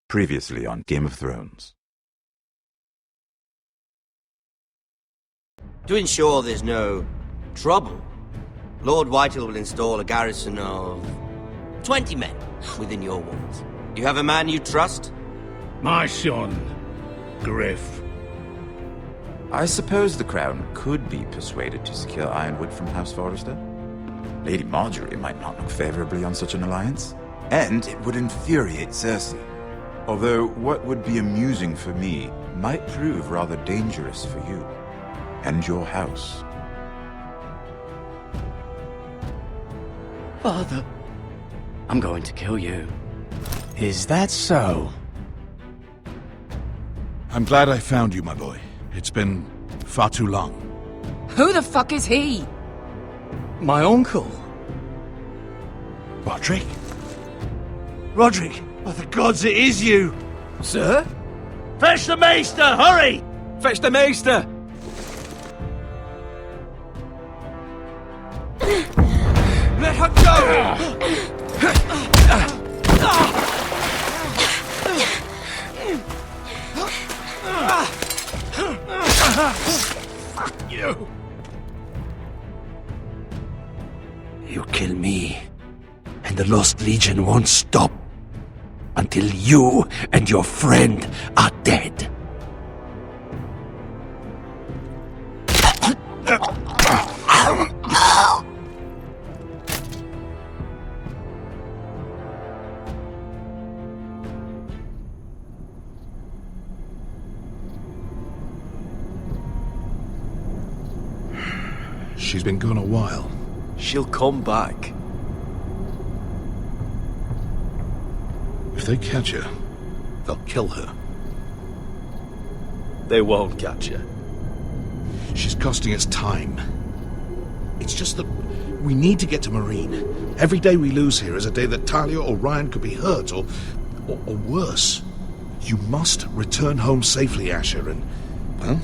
Previously on Game of Thrones. To ensure there's no trouble, Lord Whitehill will install a garrison of 20 men within your walls. You have a man you trust? My son, Griff. I suppose the Crown could be persuaded to secure Ironwood from House Forrester. Lady Marjorie might not look favorably on such an alliance, and it would infuriate Cersei. Although what would be amusing for me might prove rather dangerous for you and your house. Father, I'm going to kill you. Is that so? I'm glad I found you, my boy. It's been far too long. Who the fuck is he? My uncle. Roderick? Roderick, by the gods, it is you! Sir? Fetch the maester, hurry! Fetch the maester! Let her go! Fuck you! You kill me, and the Lost Legion won't stop until you and your friend are dead. She's been gone a while. She'll come back. If they catch her, they'll kill her. They won't catch her. She's costing us time. It's just that we need to get to Marine. Every day we lose here is a day that Talia or Ryan could be hurt, or worse. You must return home safely, Asher, and, well,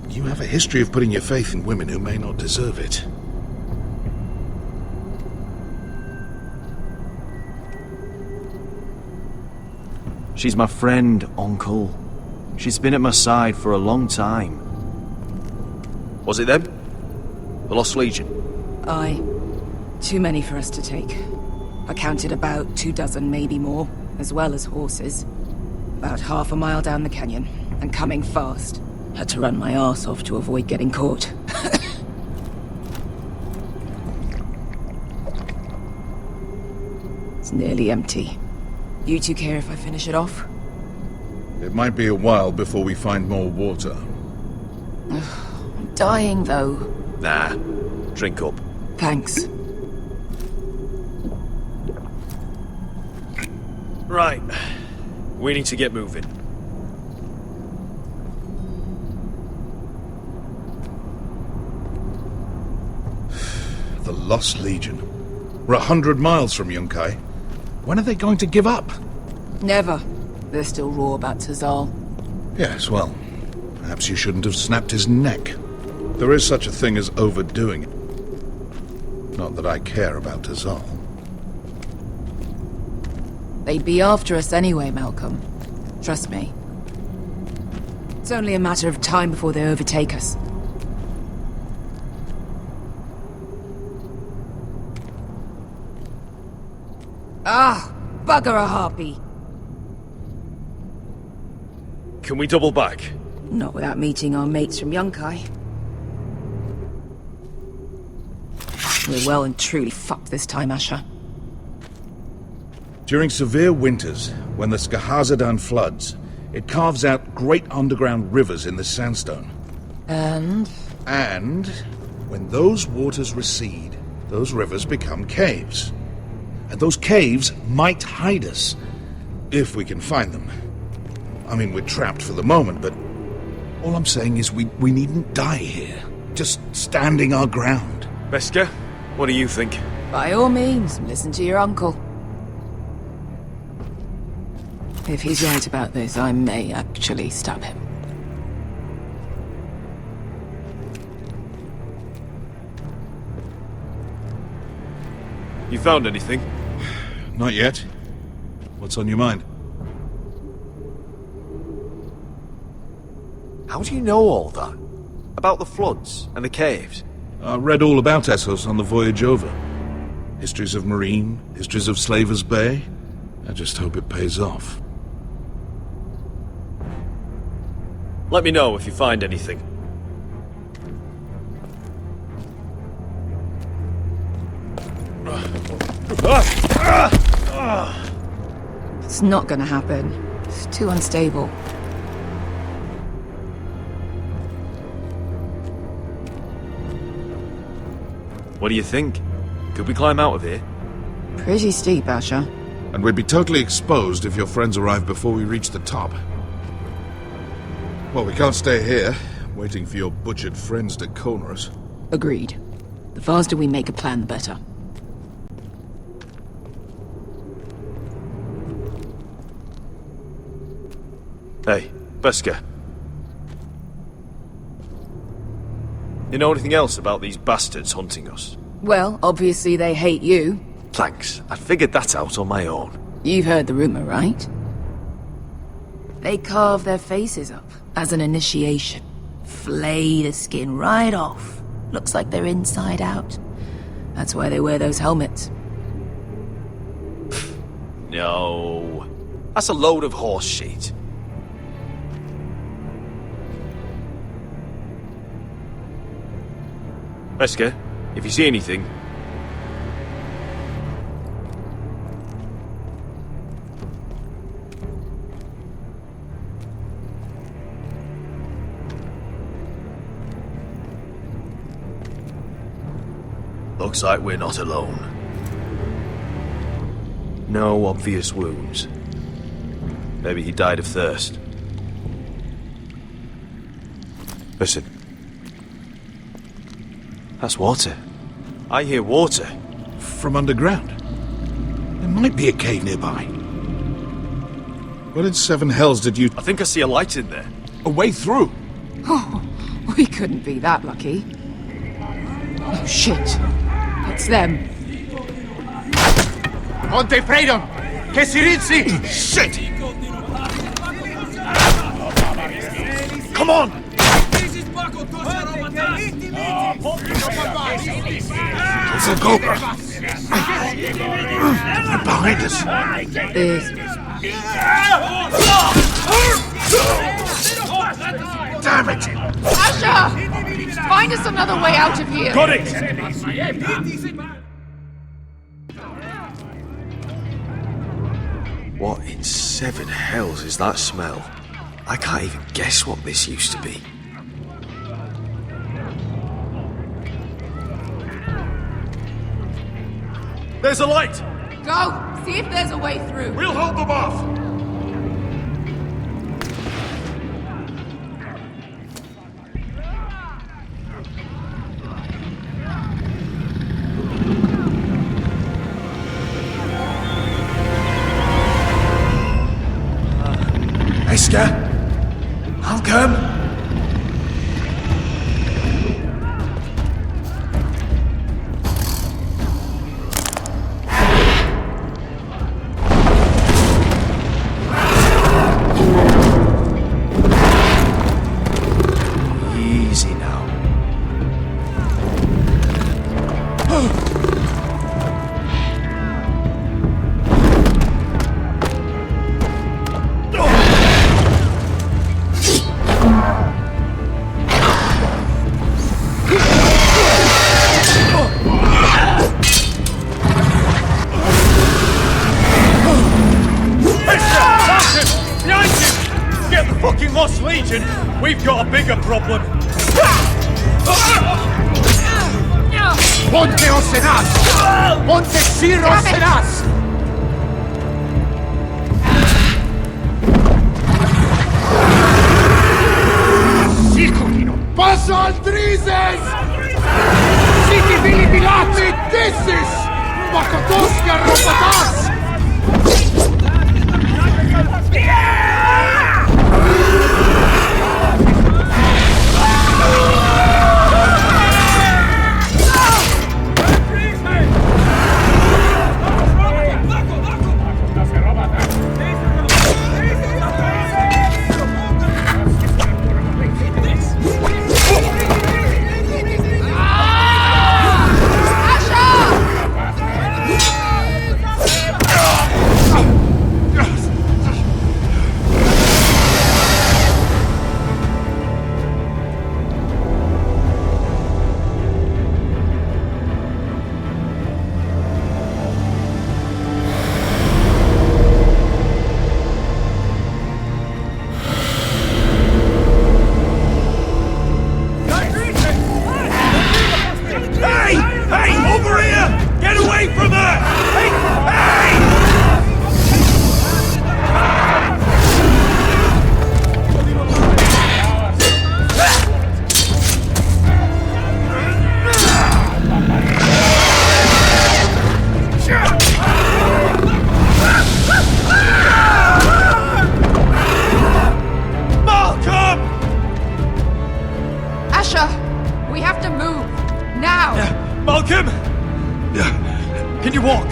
you have a history of putting your faith in women who may not deserve it. She's my friend, Uncle. She's been at my side for a long time. Was it them? The Lost Legion? Aye. Too many for us to take. I counted about 24, maybe more, as well as horses. About half a mile down the canyon, and coming fast. Had to run my arse off to avoid getting caught. It's nearly empty. You two care if I finish it off? It might be a while before we find more water. I'm dying, though. Nah. Drink up. Thanks. Right. We need to get moving. The Lost Legion. We're 100 miles from Yunkai. When are they going to give up? Never. They're still raw about Tazal. Yes, well, perhaps you shouldn't have snapped his neck. There is such a thing as overdoing it. Not that I care about Tazal. They'd be after us anyway, Malcolm. Trust me. It's only a matter of time before they overtake us. Ah, bugger a harpy. Can we double back? Not without meeting our mates from Yunkai. We're well and truly fucked this time, Asher. During severe winters, when the Skahazadan floods, it carves out great underground rivers in the sandstone. And? And when those waters recede, those rivers become caves. And those caves might hide us, if we can find them. I mean, we're trapped for the moment, but all I'm saying is we needn't die here. Just standing our ground. Beskar, what do you think? By all means, listen to your uncle. If he's right about this, I may actually stab him. You found anything? Not yet. What's on your mind? How do you know all that? About the floods and the caves? I read all about Essos on the voyage over. Histories of Marine, histories of Slavers Bay. I just hope it pays off. Let me know if you find anything. It's not gonna happen. It's too unstable. What do you think? Could we climb out of here? Pretty steep, Asher. And we'd be totally exposed if your friends arrive before we reach the top. Well, we can't stay here, waiting for your butchered friends to corner us. Agreed. The faster we make a plan, the better. Hey, Beskar. You know anything else about these bastards hunting us? Well, obviously they hate you. Thanks. I figured that out on my own. You've heard the rumor, right? They carve their faces up as an initiation. Flay the skin right off. Looks like they're inside out. That's why they wear those helmets. No. That's a load of horse shit. Beskar, if you see anything... Looks like we're not alone. No obvious wounds. Maybe he died of thirst. Listen. That's water. I hear water. From underground. There might be a cave nearby. What in seven hells did you... I think I see a light in there. A way through? Oh, we couldn't be that lucky. Oh, shit. It's them. Monte Freedom! Che si rizzi! Shit! Come on! Let's go! They're behind us! Damn it! Asher! Find us another way out of here! Got it! What in seven hells is that smell? I can't even guess what this used to be. There's a light! Go! See if there's a way through. We'll hold them off! Beskar, I'll come. Easy now. Get the fucking Lost Legion! We've got a bigger problem! Monte Osenas! Monte Ciro Osenas! Siculino! Passo al Drises! Siti Vili Pilati Dissis! Makotoska Robotas! Can you walk?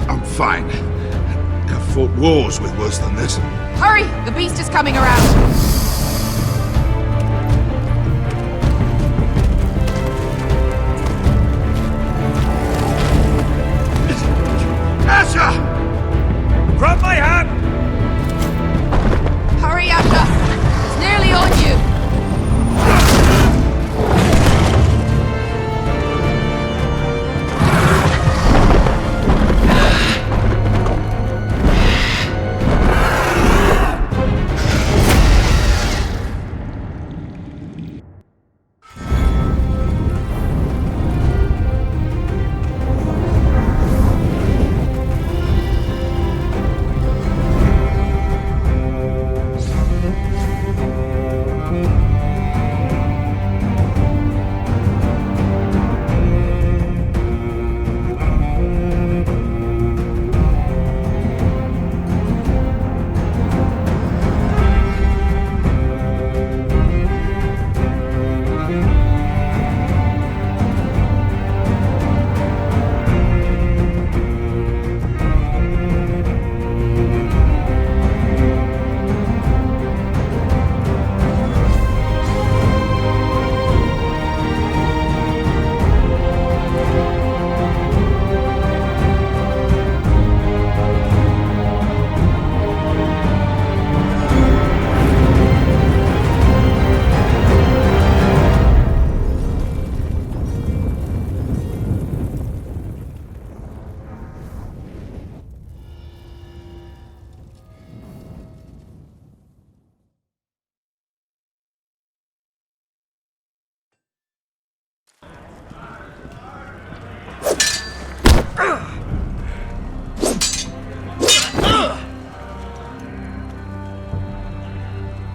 I'm fine. I've fought wars with worse than this. Hurry! The beast is coming around! Asher! Grab my hand! Hurry, Asher! It's nearly on you!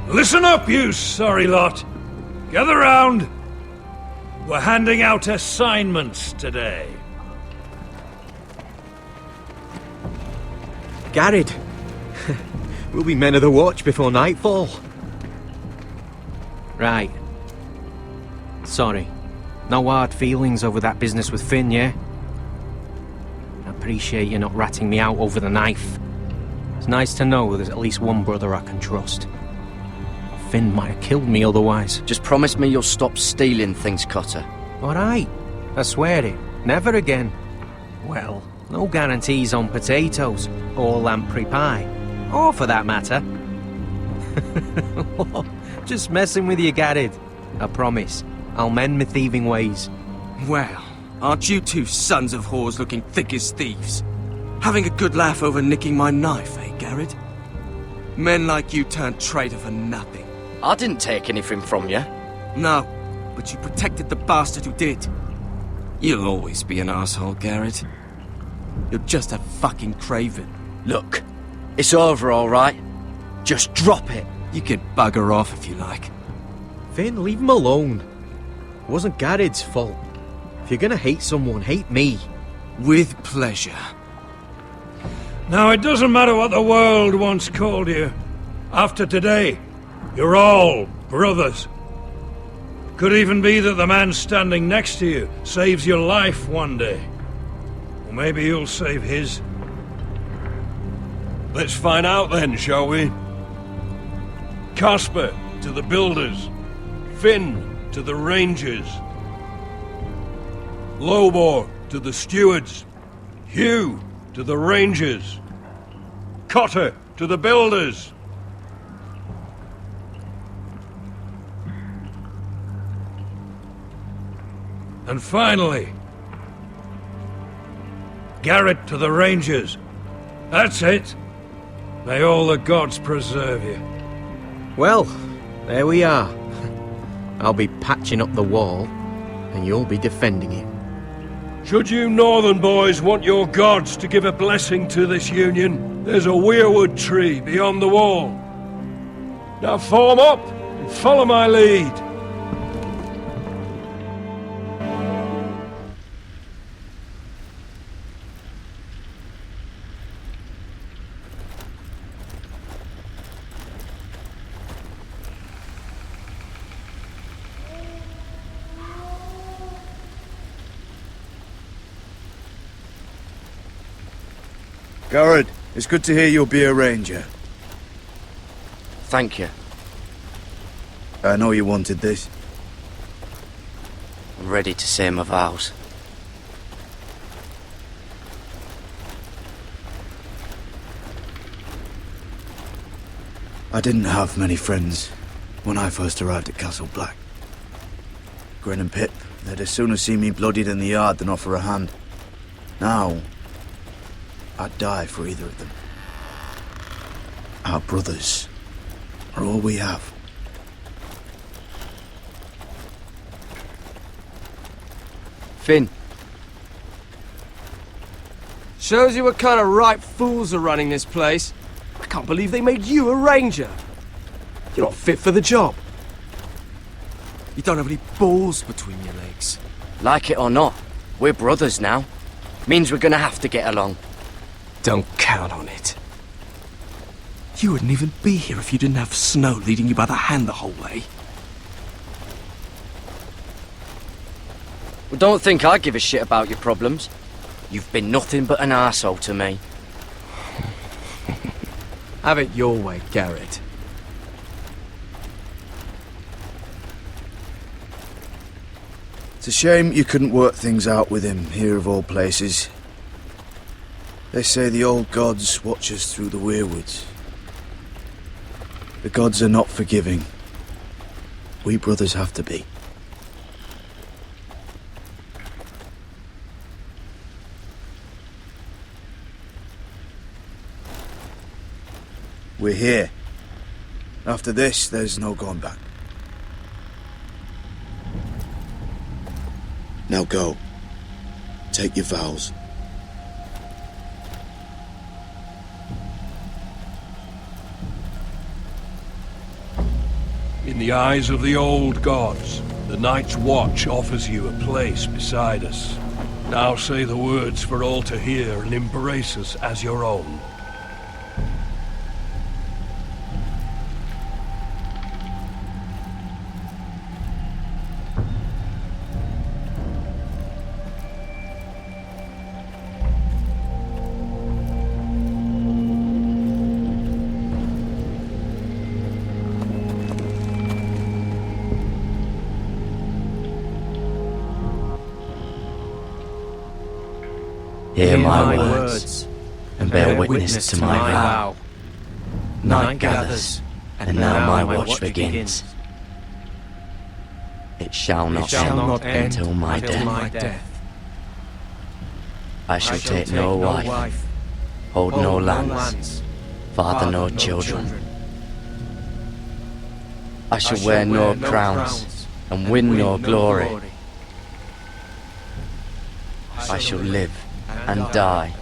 Listen up, you sorry lot. Gather round. We're handing out assignments today. Garrett. We'll be men of the watch before nightfall. Right. Sorry. No hard feelings over that business with Finn, yeah? I appreciate you not ratting me out over the knife. It's nice to know there's at least one brother I can trust. Finn might have killed me otherwise. Just promise me you'll stop stealing things, Cotter. Alright. I swear it. Never again. Well, no guarantees on potatoes, or lamprey pie. Or for that matter. Just messing with you, Garrett. I promise. I'll mend my thieving ways. Well, aren't you two sons of whores looking thick as thieves? Having a good laugh over nicking my knife, eh, Garrett? Men like you turn traitor for nothing. I didn't take anything from you. No, but you protected the bastard who did. You'll always be an asshole, Garrett. You're just a fucking craven. Look, it's over, all right? Just drop it. You can bugger off if you like. Finn, leave him alone. It wasn't Garrett's fault. If you're gonna hate someone, hate me. With pleasure. Now, it doesn't matter what the world once called you. After today, you're all brothers. Could even be that the man standing next to you saves your life one day. Or maybe you'll save his. Let's find out then, shall we? Casper to the builders. Finn to the rangers. Lobor to the stewards. Hugh to the rangers. Cotter to the builders. And finally, Garrett to the rangers. That's it. May all the gods preserve you. Well, there we are. I'll be patching up the wall, and you'll be defending it. Should you northern boys want your gods to give a blessing to this union, there's a weirwood tree beyond the wall. Now form up and follow my lead. Garrett, it's good to hear you'll be a ranger. Thank you. I know you wanted this. I'm ready to say my vows. I didn't have many friends when I first arrived at Castle Black. Grin and Pip, they'd as soon see me bloodied in the yard than offer a hand. Now, I'd die for either of them. Our brothers are all we have. Finn. Shows you what kind of ripe fools are running this place. I can't believe they made you a ranger. You're not fit for the job. You don't have any balls between your legs. Like it or not, we're brothers now. Means we're gonna have to get along. Don't count on it. You wouldn't even be here if you didn't have Snow leading you by the hand the whole way. Well, don't think I give a shit about your problems. You've been nothing but an arsehole to me. Have it your way, Garrett. It's a shame you couldn't work things out with him here of all places. They say the old gods watch us through the weirwoods. The gods are not forgiving. We brothers have to be. We're here. After this, there's no going back. Now go. Take your vows. In the eyes of the old gods, the Night's Watch offers you a place beside us. Now say the words for all to hear and embrace us as your own. Hear my words, and bear witness to my vow. Night gathers, and now my watch begins. It shall not end until my death. I shall take no wife, hold no lands, father no children. I shall wear no crowns, and win no glory. I shall live and die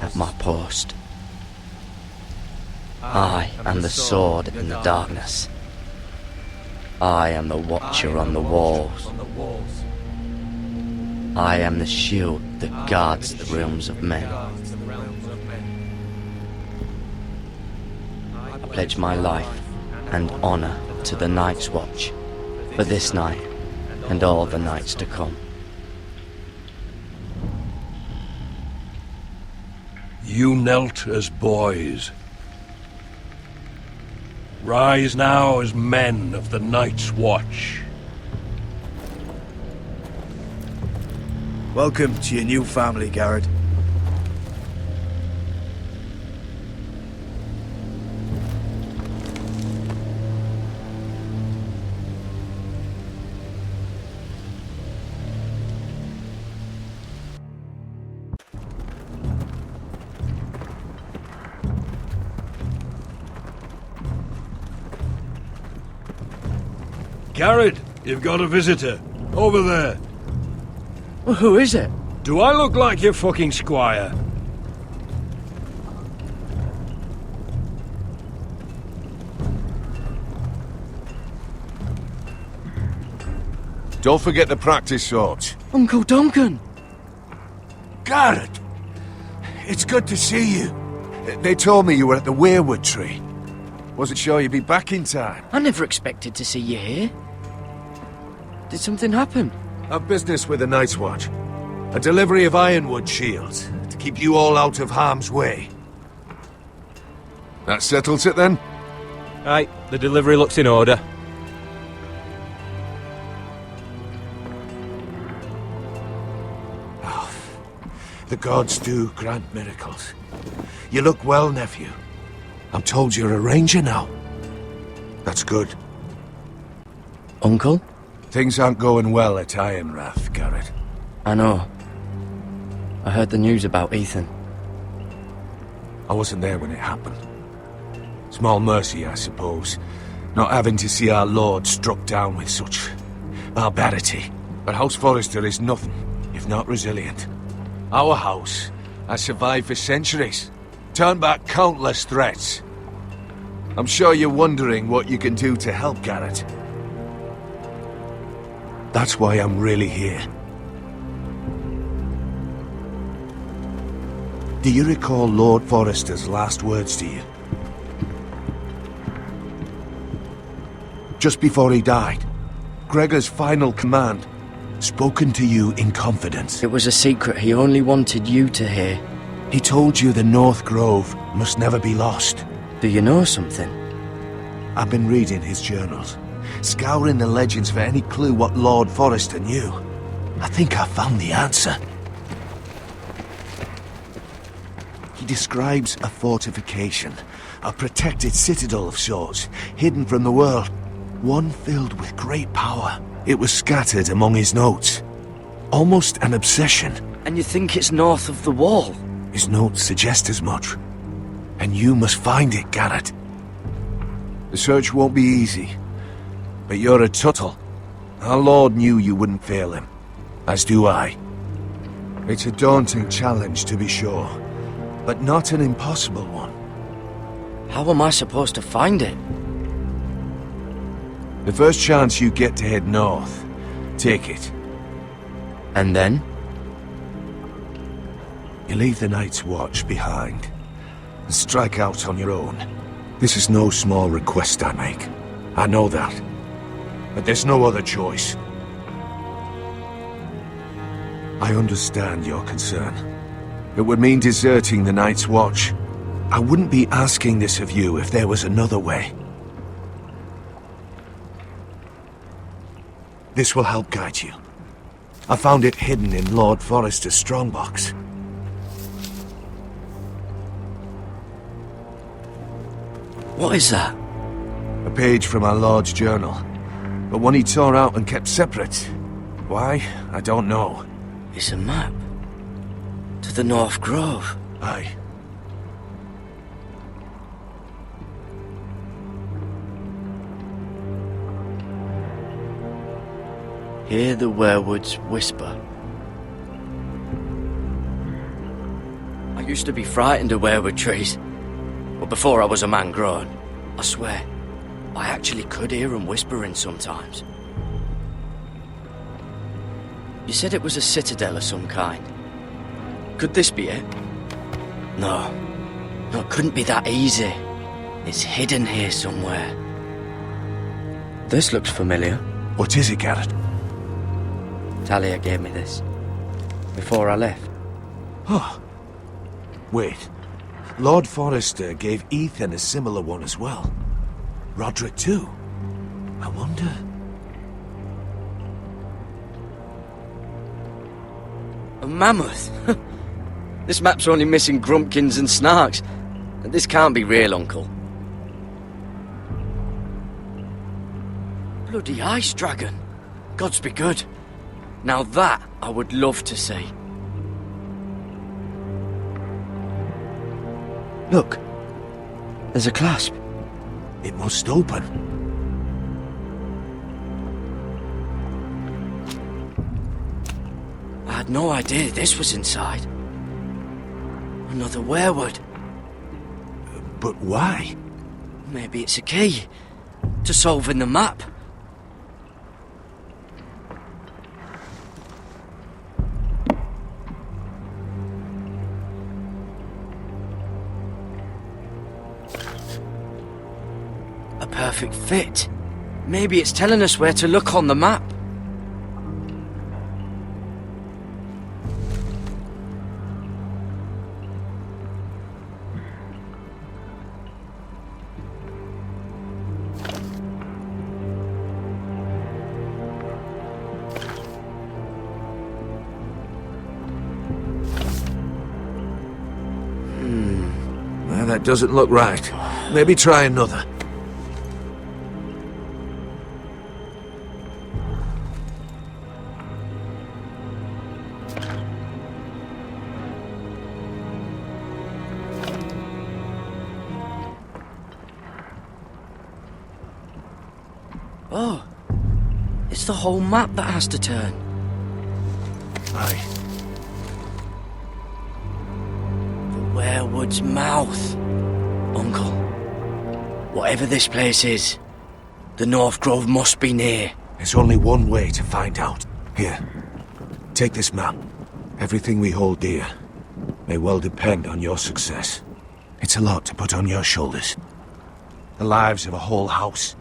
at my post. I am the sword in the darkness. I am the watcher on the walls. I am the shield that guards the realms of men. I pledge my life and honor to the Night's Watch for this night and all the nights to come. You knelt as boys. Rise now as men of the Night's Watch. Welcome to your new family, Garrett. Garrett, you've got a visitor. Over there. Well, who is it? Do I look like your fucking squire? Don't forget the practice swords. Uncle Duncan! Garrett! It's good to see you. They told me you were at the weirwood tree. Wasn't sure you'd be back in time. I never expected to see you here. Did something happen? I've business with the Night's Watch. A delivery of ironwood shields to keep you all out of harm's way. That settles it then? Right, the delivery looks in order. The gods do grant miracles. You look well, nephew. I'm told you're a ranger now. That's good. Uncle? Things aren't going well at Ironrath, Garrett. I know. I heard the news about Ethan. I wasn't there when it happened. Small mercy, I suppose, not having to see our lord struck down with such barbarity. But House Forrester is nothing if not resilient. Our house has survived for centuries, turned back countless threats. I'm sure you're wondering what you can do to help, Garrett. That's why I'm really here. Do you recall Lord Forrester's last words to you? Just before he died, Gregor's final command, spoken to you in confidence. It was a secret he only wanted you to hear. He told you the North Grove must never be lost. Do you know something? I've been reading his journals, scouring the legends for any clue what Lord Forrester knew. I think I found the answer. He describes a fortification, a protected citadel of sorts, hidden from the world, one filled with great power. It was scattered among his notes, almost an obsession. And you think it's north of the wall? His notes suggest as much. And you must find it, Garrett. The search won't be easy, but you're a Tuttle. Our Lord knew you wouldn't fail him, as do I. It's a daunting challenge, to be sure, but not an impossible one. How am I supposed to find it? The first chance you get to head north, take it. And then? You leave the Night's Watch behind, and strike out on your own. This is no small request I make. I know that. But there's no other choice. I understand your concern. It would mean deserting the Night's Watch. I wouldn't be asking this of you if there was another way. This will help guide you. I found it hidden in Lord Forrester's strongbox. What is that? A page from our Lord's journal, but one he tore out and kept separate. Why? I don't know. It's a map. To the North Grove. Aye. Hear the werewoods whisper. I used to be frightened of werewood trees. But before I was a man grown, I swear, I actually could hear them whispering sometimes. You said it was a citadel of some kind. Could this be it? No, it couldn't be that easy. It's hidden here somewhere. This looks familiar. What is it, Garrett? Talia gave me this. Before I left. Oh. Wait. Lord Forrester gave Ethan a similar one as well. Roderick too. I wonder... A mammoth? This map's only missing grumpkins and snarks. This can't be real, Uncle. Bloody ice dragon. Gods be good. Now that I would love to see. Look. There's a clasp. It must open. I had no idea this was inside. Another werewood. But why? Maybe it's a key to solving the map. A perfect fit. Maybe it's telling us where to look on the map. That doesn't look right. Maybe try another. Oh, it's the whole map that has to turn. Aye. The Werewood's mouth. Uncle, whatever this place is, the North Grove must be near. There's only one way to find out. Here, take this map. Everything we hold dear may well depend on your success. It's a lot to put on your shoulders. The lives of a whole house.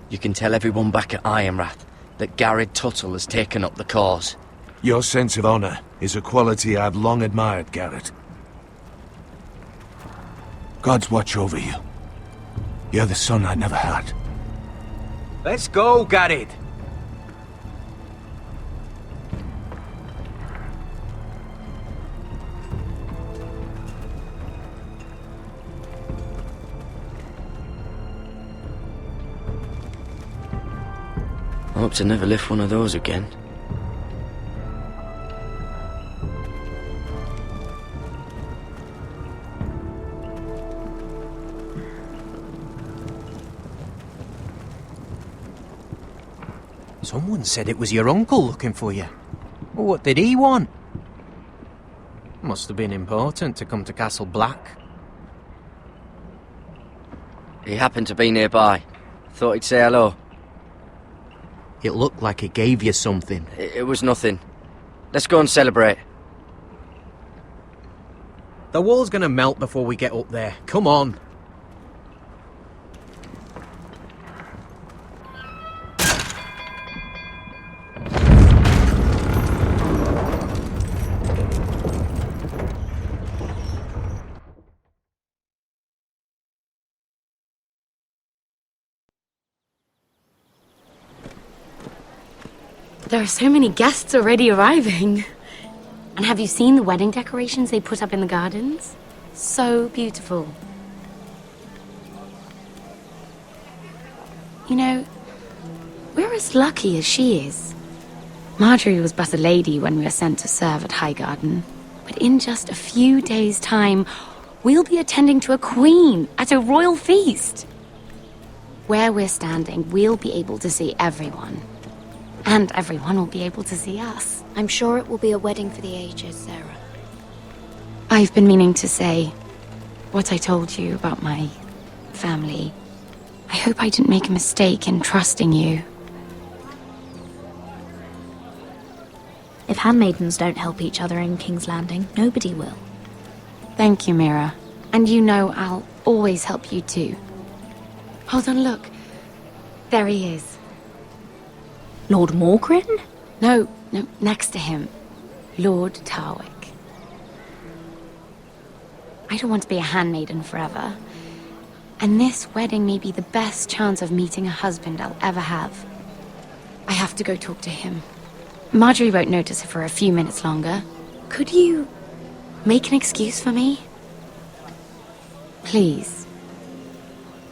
You can tell everyone back at Ironrath that Garrett Tuttle has taken up the cause. Your sense of honor is a quality I've long admired, Garrett. God's watch over you. You're the son I never had. Let's go, Garrett. I hope to never lift one of those again. Someone said it was your uncle looking for you. What did he want? Must have been important to come to Castle Black. He happened to be nearby. Thought he'd say hello. It looked like he gave you something. It was nothing. Let's go and celebrate. The wall's gonna melt before we get up there. Come on. There are so many guests already arriving. And have you seen the wedding decorations they put up in the gardens? So beautiful. You know, we're as lucky as she is. Marjorie was but a lady when we were sent to serve at Highgarden. But in just a few days' time, we'll be attending to a queen at a royal feast. Where we're standing, we'll be able to see everyone. And everyone will be able to see us. I'm sure it will be a wedding for the ages, Sarah. I've been meaning to say what I told you about my family. I hope I didn't make a mistake in trusting you. If handmaidens don't help each other in King's Landing, nobody will. Thank you, Mira. And you know I'll always help you too. Hold on, look. There he is. Lord Morgrin? No, next to him. Lord Tarwick. I don't want to be a handmaiden forever. And this wedding may be the best chance of meeting a husband I'll ever have. I have to go talk to him. Marjorie won't notice it for a few minutes longer. Could you make an excuse for me? Please.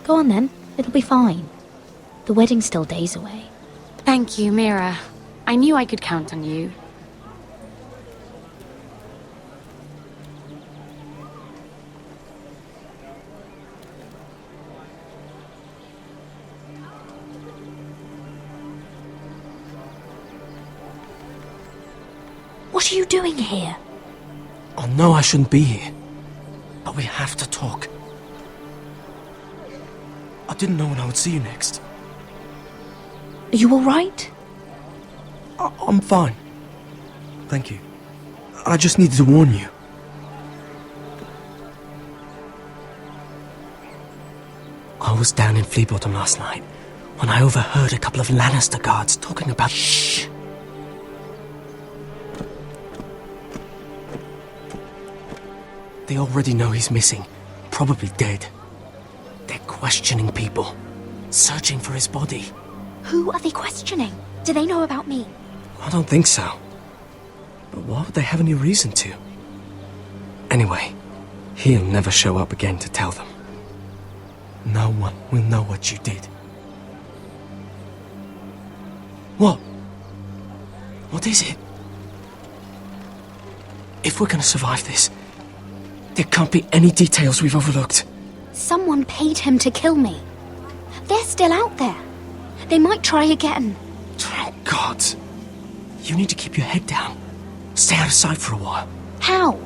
Go on then. It'll be fine. The wedding's still days away. Thank you, Mira. I knew I could count on you. What are you doing here? I know I shouldn't be here, but we have to talk. I didn't know when I would see you next. Are you alright? I'm fine. Thank you. I just needed to warn you. I was down in Fleabottom last night when I overheard a couple of Lannister guards talking about... Shh! They already know he's missing. Probably dead. They're questioning people. Searching for his body. Who are they questioning? Do they know about me? I don't think so. But why would they have any reason to? Anyway, He'll never show up again to tell them. No one will know what you did. What? What is it? If we're gonna survive this, there can't be any details we've overlooked. Someone paid him to kill me. They're still out there. They might try again. God. You need to keep your head down. Stay out of sight for a while. How?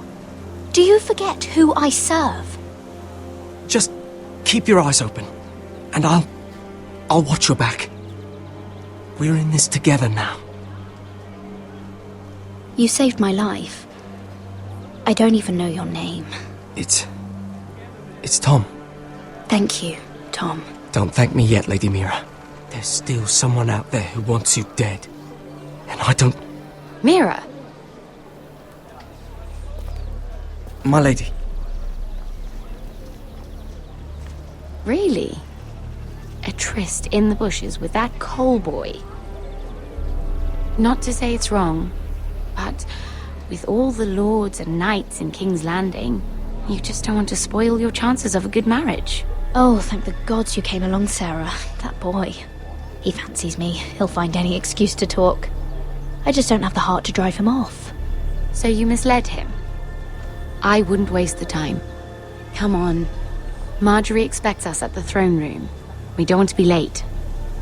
Do you forget who I serve? Just keep your eyes open, and I'll watch your back. We're in this together now. You saved my life. I don't even know your name. It's Tom. Thank you, Tom. Don't thank me yet, Lady Mira. There's still someone out there who wants you dead. And I don't... Mira? My lady. Really? A tryst in the bushes with that coal boy? Not to say it's wrong, but with all the lords and knights in King's Landing, you just don't want to spoil your chances of a good marriage. Oh, thank the gods you came along, Sarah. That boy. He fancies me. He'll find any excuse to talk. I just don't have the heart to drive him off. So you misled him? I wouldn't waste the time. Come on. Marjorie expects us at the throne room. We don't want to be late.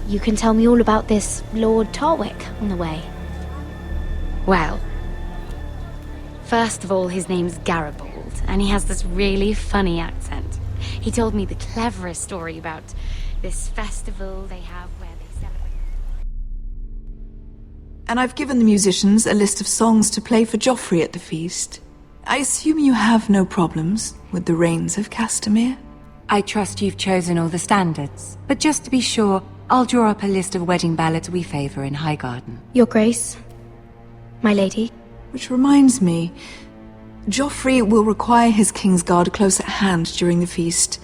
You can tell me all about this Lord Tarwick on the way. Well, first of all, his name's Garibold, and he has this really funny accent. He told me the cleverest story about this festival they have where they celebrate... And I've given the musicians a list of songs to play for Joffrey at the feast. I assume you have no problems with the Rains of Castamere? I trust you've chosen all the standards, but just to be sure, I'll draw up a list of wedding ballads we favor in Highgarden. Your Grace, my lady. Which reminds me, Joffrey will require his Kingsguard close at hand during the feast.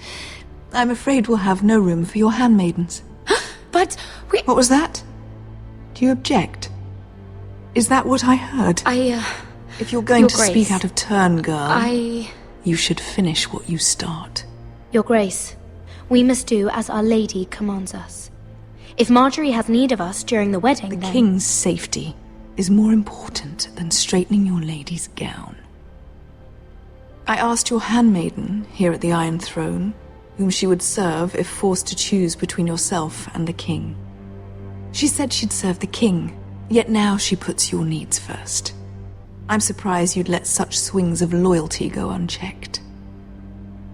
I'm afraid we'll have no room for your handmaidens. But we... What was that? Do you object? Is that what I heard? If you're going to speak out of turn, girl, you should finish what you start. Your Grace, we must do as Our Lady commands us. If Marjorie has need of us during the wedding, The King's safety is more important than straightening your lady's gown. I asked your handmaiden here at the Iron Throne whom she would serve if forced to choose between yourself and the King. She said she'd serve the King, yet now she puts your needs first. I'm surprised you'd let such swings of loyalty go unchecked.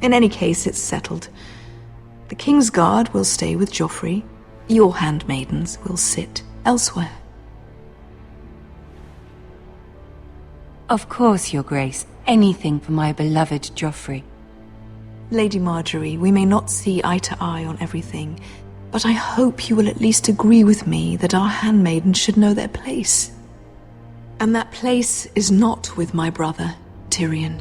In any case, it's settled. The King's Guard will stay with Joffrey. Your handmaidens will sit elsewhere. Of course, Your Grace. Anything for my beloved Joffrey. Lady Marjorie, we may not see eye to eye on everything, but I hope you will at least agree with me that our handmaidens should know their place. And that place is not with my brother, Tyrion.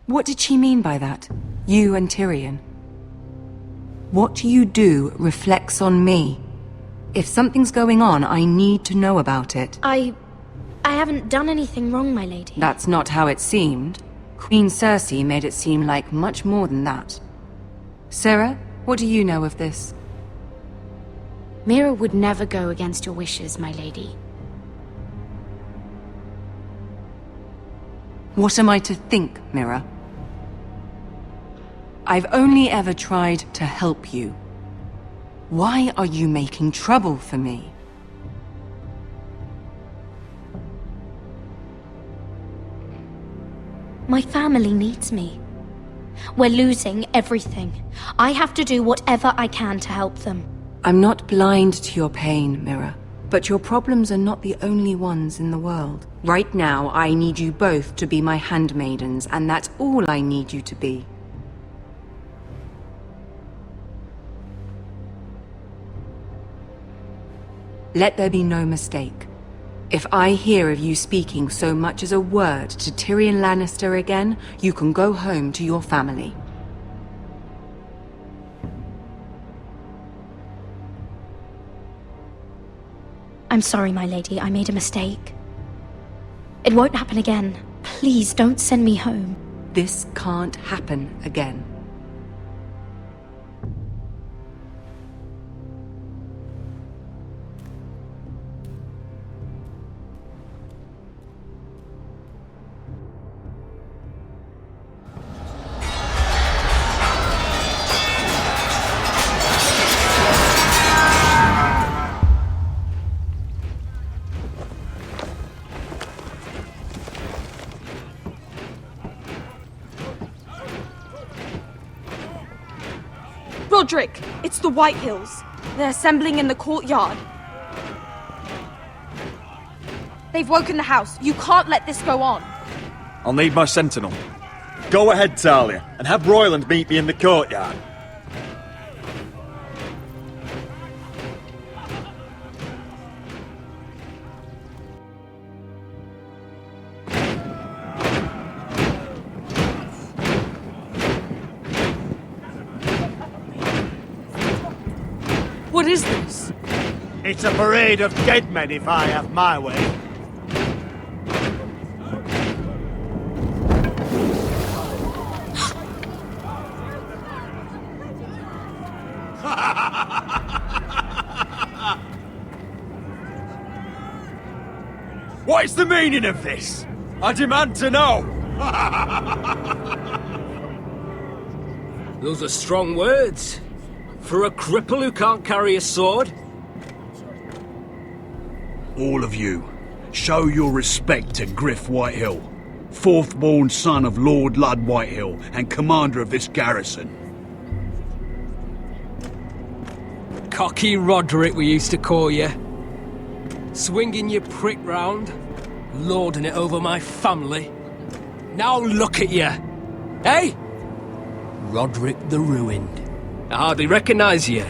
What did she mean by that? You and Tyrion? What you do reflects on me. If something's going on, I need to know about it. I haven't done anything wrong, my lady. That's not how it seemed. Queen Cersei made it seem like much more than that. Sarah, what do you know of this? Mira would never go against your wishes, my lady. What am I to think, Mira? I've only ever tried to help you. Why are you making trouble for me? My family needs me. We're losing everything. I have to do whatever I can to help them. I'm not blind to your pain, Mira. But your problems are not the only ones in the world. Right now, I need you both to be my handmaidens, and that's all I need you to be. Let there be no mistake. If I hear of you speaking so much as a word to Tyrion Lannister again, you can go home to your family. I'm I'm sorry, my lady. I made a mistake. It won't happen again. Please don't send me home. This can't happen again. Roderick, it's the White Hills. They're assembling in the courtyard. They've woken the house. You can't let this go on. I'll need my sentinel. Go ahead, Talia, and have Royland meet me in the courtyard. What is this? It's a parade of dead men if I have my way. What is the meaning of this? I demand to know! Those are strong words. For a cripple who can't carry a sword? All of you, show your respect to Griff Whitehill, fourth-born son of Lord Ludd Whitehill and commander of this garrison. Cocky Roderick, we used to call you. Swinging your prick round, lording it over my family. Now look at you! Hey? Roderick the Ruined. I hardly recognise you.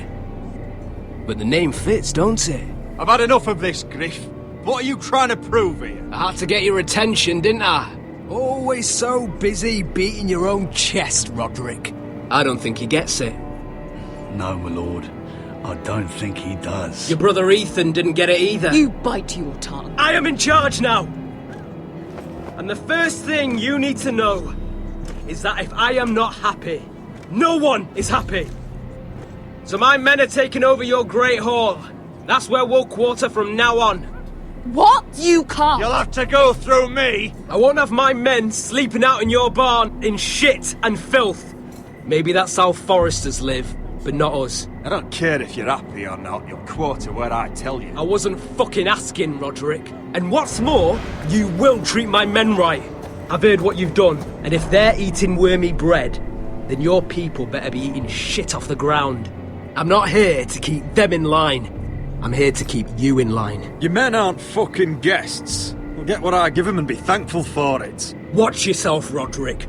But the name fits, don't it? I've had enough of this, Griff. What are you trying to prove here? I had to get your attention, didn't I? Always so busy beating your own chest, Roderick. I don't think he gets it. No, my lord. I don't think he does. Your brother Ethan didn't get it either. You bite your tongue. I am in charge now! And the first thing you need to know is that if I am not happy, no one is happy. So my men are taking over your Great Hall. That's where we'll quarter from now on. What? You can't. You'll have to go through me. I won't have my men sleeping out in your barn in shit and filth. Maybe that's how Foresters live, but not us. I don't care if you're happy or not. You'll quarter where I tell you. I wasn't fucking asking, Roderick. And what's more, you will treat my men right. I've heard what you've done, and if they're eating wormy bread, then your people better be eating shit off the ground. I'm not here to keep them in line. I'm here to keep you in line. Your men aren't fucking guests. They'll get what I give them and be thankful for it. Watch yourself, Roderick.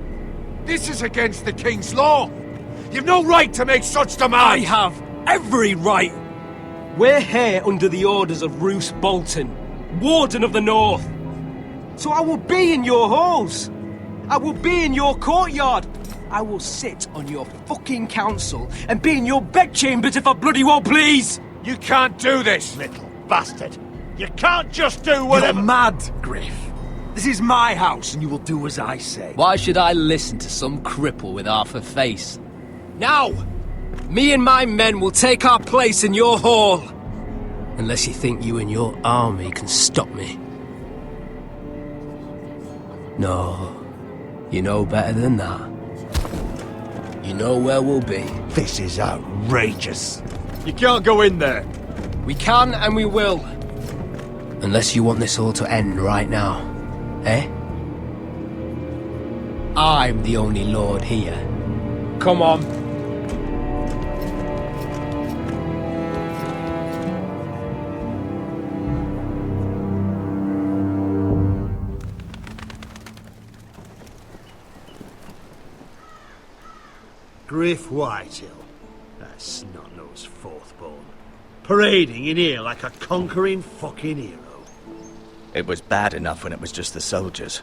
This is against the King's law. You've no right to make such demands. I have every right. We're here under the orders of Roose Bolton, Warden of the North. So I will be in your halls. I will be in your courtyard. I will sit on your fucking council and be in your bedchambers if I bloody well please! You can't do this, little bastard. You can't just do whatever— You're mad, Griff. This is my house and you will do as I say. Why should I listen to some cripple with half a face? Now! Me and my men will take our place in your hall. Unless you think you and your army can stop me. No. You know better than that. You know where we'll be. This is outrageous. You can't go in there. We can and we will. Unless you want this all to end right now. Eh? I'm the only lord here. Come on. Griff Whitehill. That snot-nosed fourth-born. Parading in here like a conquering fucking hero. It was bad enough when it was just the soldiers.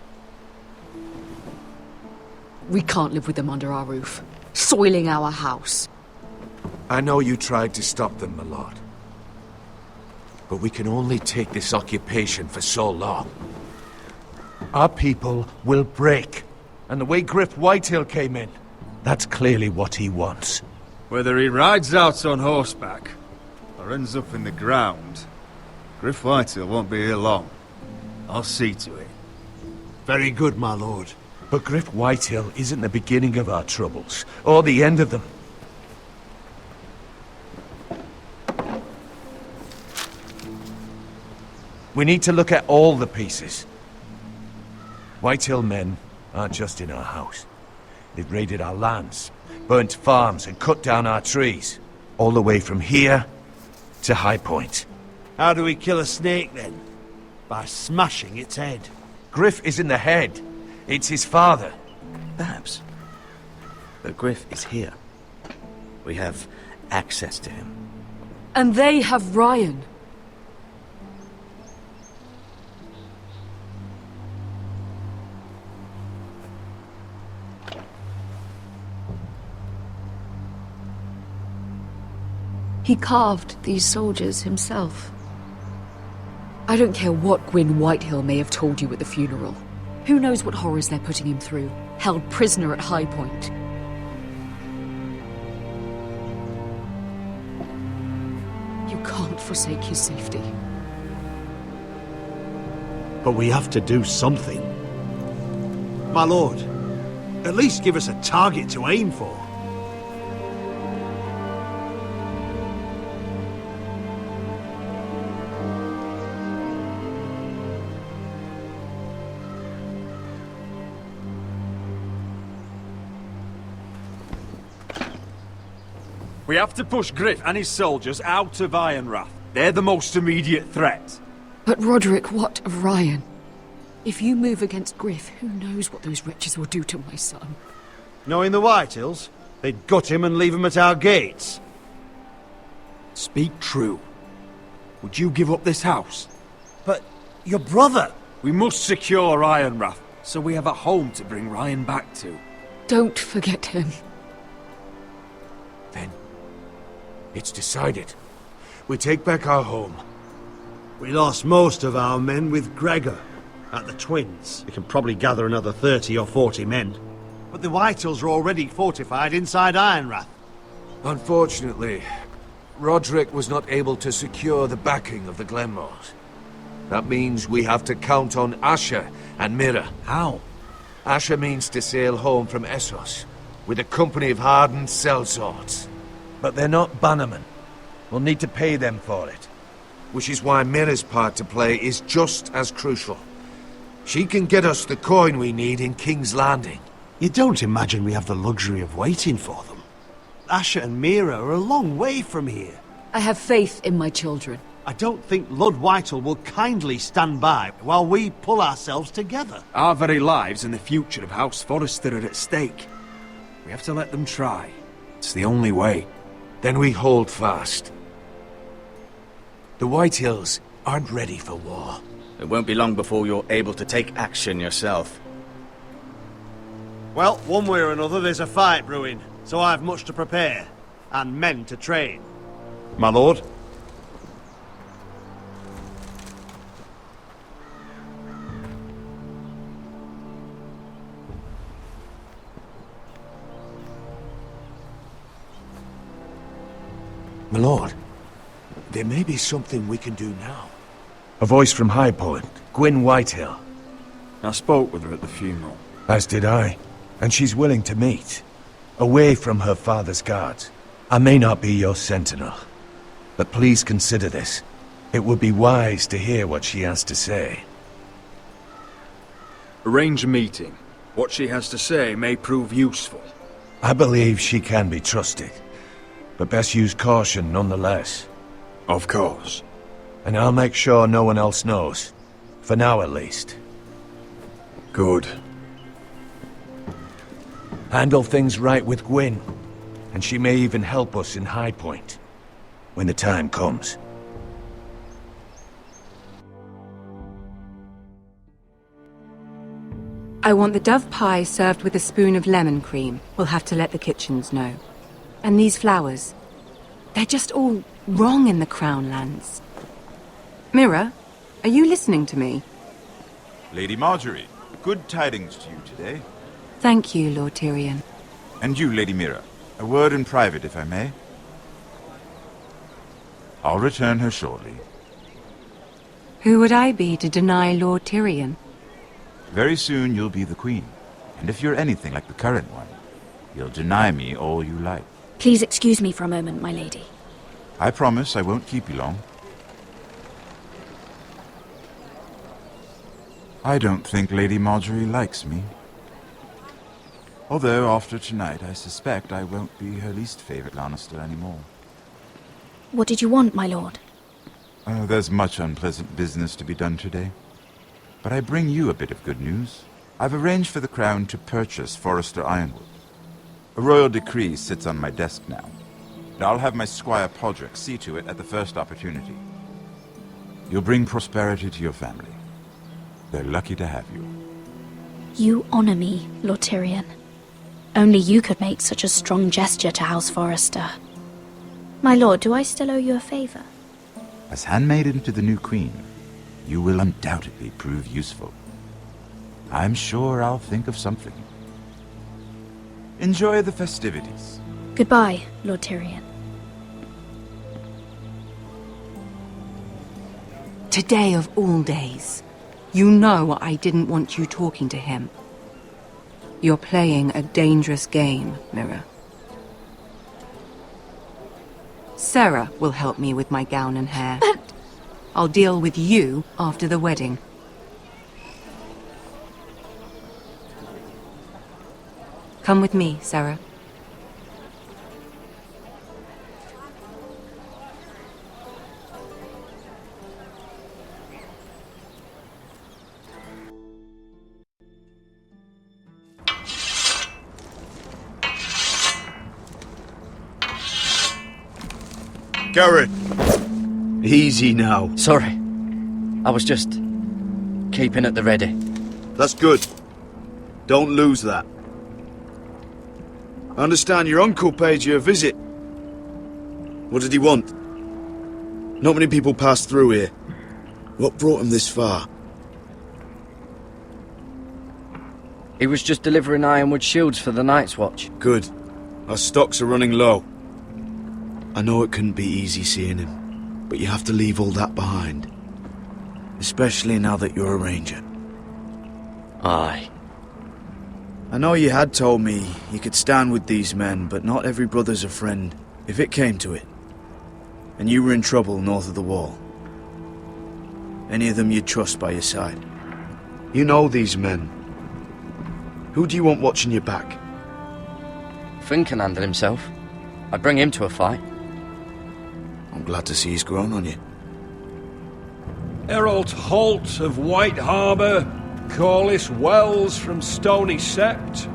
We can't live with them under our roof, soiling our house. I know you tried to stop them, my lord. but we can only take this occupation for so long. Our people will break, and the way Griff Whitehill came in, that's clearly what he wants. Whether he rides out on horseback or ends up in the ground, Griff Whitehill won't be here long. I'll see to it. Very good, my lord. But Griff Whitehill isn't the beginning of our troubles, or the end of them. We need to look at all the pieces. Whitehill men aren't just in our house. They've raided our lands, burnt farms and cut down our trees. All the way from here to High Point. How do we kill a snake, then? By smashing its head. Griff isn't the head. It's his father. Perhaps. But Griff is here. We have access to him. And they have Ryan. He carved these soldiers himself. I don't care what Gwyn Whitehill may have told you at the funeral. Who knows what horrors they're putting him through, held prisoner at High Point. You can't forsake his safety. But we have to do something. My lord, at least give us a target to aim for. We have to push Griff and his soldiers out of Ironrath. They're the most immediate threat. But Roderick, what of Ryan? If you move against Griff, who knows what those wretches will do to my son? Knowing the Whitehills, they'd gut him and leave him at our gates. Speak true. Would you give up this house? But your brother! We must secure Ironrath, so we have a home to bring Ryan back to. Don't forget him. Then, it's decided. We take back our home. We lost most of our men with Gregor at the Twins. We can probably gather another 30 or 40 men. But the Whitehills are already fortified inside Ironrath. Unfortunately, Roderick was not able to secure the backing of the Glenmores. That means we have to count on Asher and Mira. How? Asher means to sail home from Essos with a company of hardened sellswords. But they're not bannermen. We'll need to pay them for it. Which is why Mira's part to play is just as crucial. She can get us the coin we need in King's Landing. You don't imagine we have the luxury of waiting for them? Asher and Mira are a long way from here. I have faith in my children. I don't think Lord Whitehill will kindly stand by while we pull ourselves together. Our very lives and the future of House Forrester are at stake. We have to let them try. It's the only way. Then we hold fast. The Whitehills aren't ready for war. It won't be long before you're able to take action yourself. Well, one way or another there's a fight brewing, so I've much to prepare, and men to train. My lord? My lord, there may be something we can do now. A voice from High Point, Gwyn Whitehill. I spoke with her at the funeral. As did I. And she's willing to meet. Away from her father's guards. I may not be your sentinel, but please consider this. It would be wise to hear what she has to say. Arrange a meeting. What she has to say may prove useful. I believe she can be trusted, but best use caution nonetheless. Of course. And I'll make sure no one else knows. For now, at least. Good. Handle things right with Gwyn, and she may even help us in High Point, when the time comes. I want the dove pie served with a spoon of lemon cream. We'll have to let the kitchens know. And these flowers. They're just all wrong in the Crown lands. Mira, are you listening to me? Lady Marjorie, good tidings to you today. Thank you, Lord Tyrion. And you, Lady Mira. A word in private, if I may. I'll return her shortly. Who would I be to deny Lord Tyrion? Very soon you'll be the queen. And if you're anything like the current one, you'll deny me all you like. Please excuse me for a moment, my lady. I promise I won't keep you long. I don't think Lady Marjorie likes me. Although, after tonight, I suspect I won't be her least favorite Lannister anymore. What did you want, my lord? There's much unpleasant business to be done today. But I bring you a bit of good news. I've arranged for the Crown to purchase Forrester Ironwood. A royal decree sits on my desk now. And I'll have my squire Podrick see to it at the first opportunity. You'll bring prosperity to your family. They're lucky to have you. You honor me, Lord Tyrion. Only you could make such a strong gesture to House Forrester. My lord, do I still owe you a favor? As handmaiden to the new queen, you will undoubtedly prove useful. I'm sure I'll think of something. Enjoy the festivities. Goodbye, Lord Tyrion. Today of all days. You know I didn't want you talking to him. You're playing a dangerous game, Mira. Sarah will help me with my gown and hair. But... I'll deal with you after the wedding. Come with me, Sarah. Garrett! Easy now. Sorry. I was just keeping at the ready. That's good. Don't lose that. I understand your uncle paid you a visit. What did he want? Not many people pass through here. What brought him this far? He was just delivering ironwood shields for the Night's Watch. Good. Our stocks are running low. I know it couldn't be easy seeing him, but you have to leave all that behind. Especially now that you're a ranger. Aye. I know you had told me you could stand with these men, but not every brother's a friend, if it came to it. And you were in trouble north of the wall. Any of them you'd trust by your side. You know these men. Who do you want watching your back? Finn can handle himself. I'd bring him to a fight. I'm glad to see he's grown on you. Errol Holt of White Harbour, Corliss Wells from Stony Sept.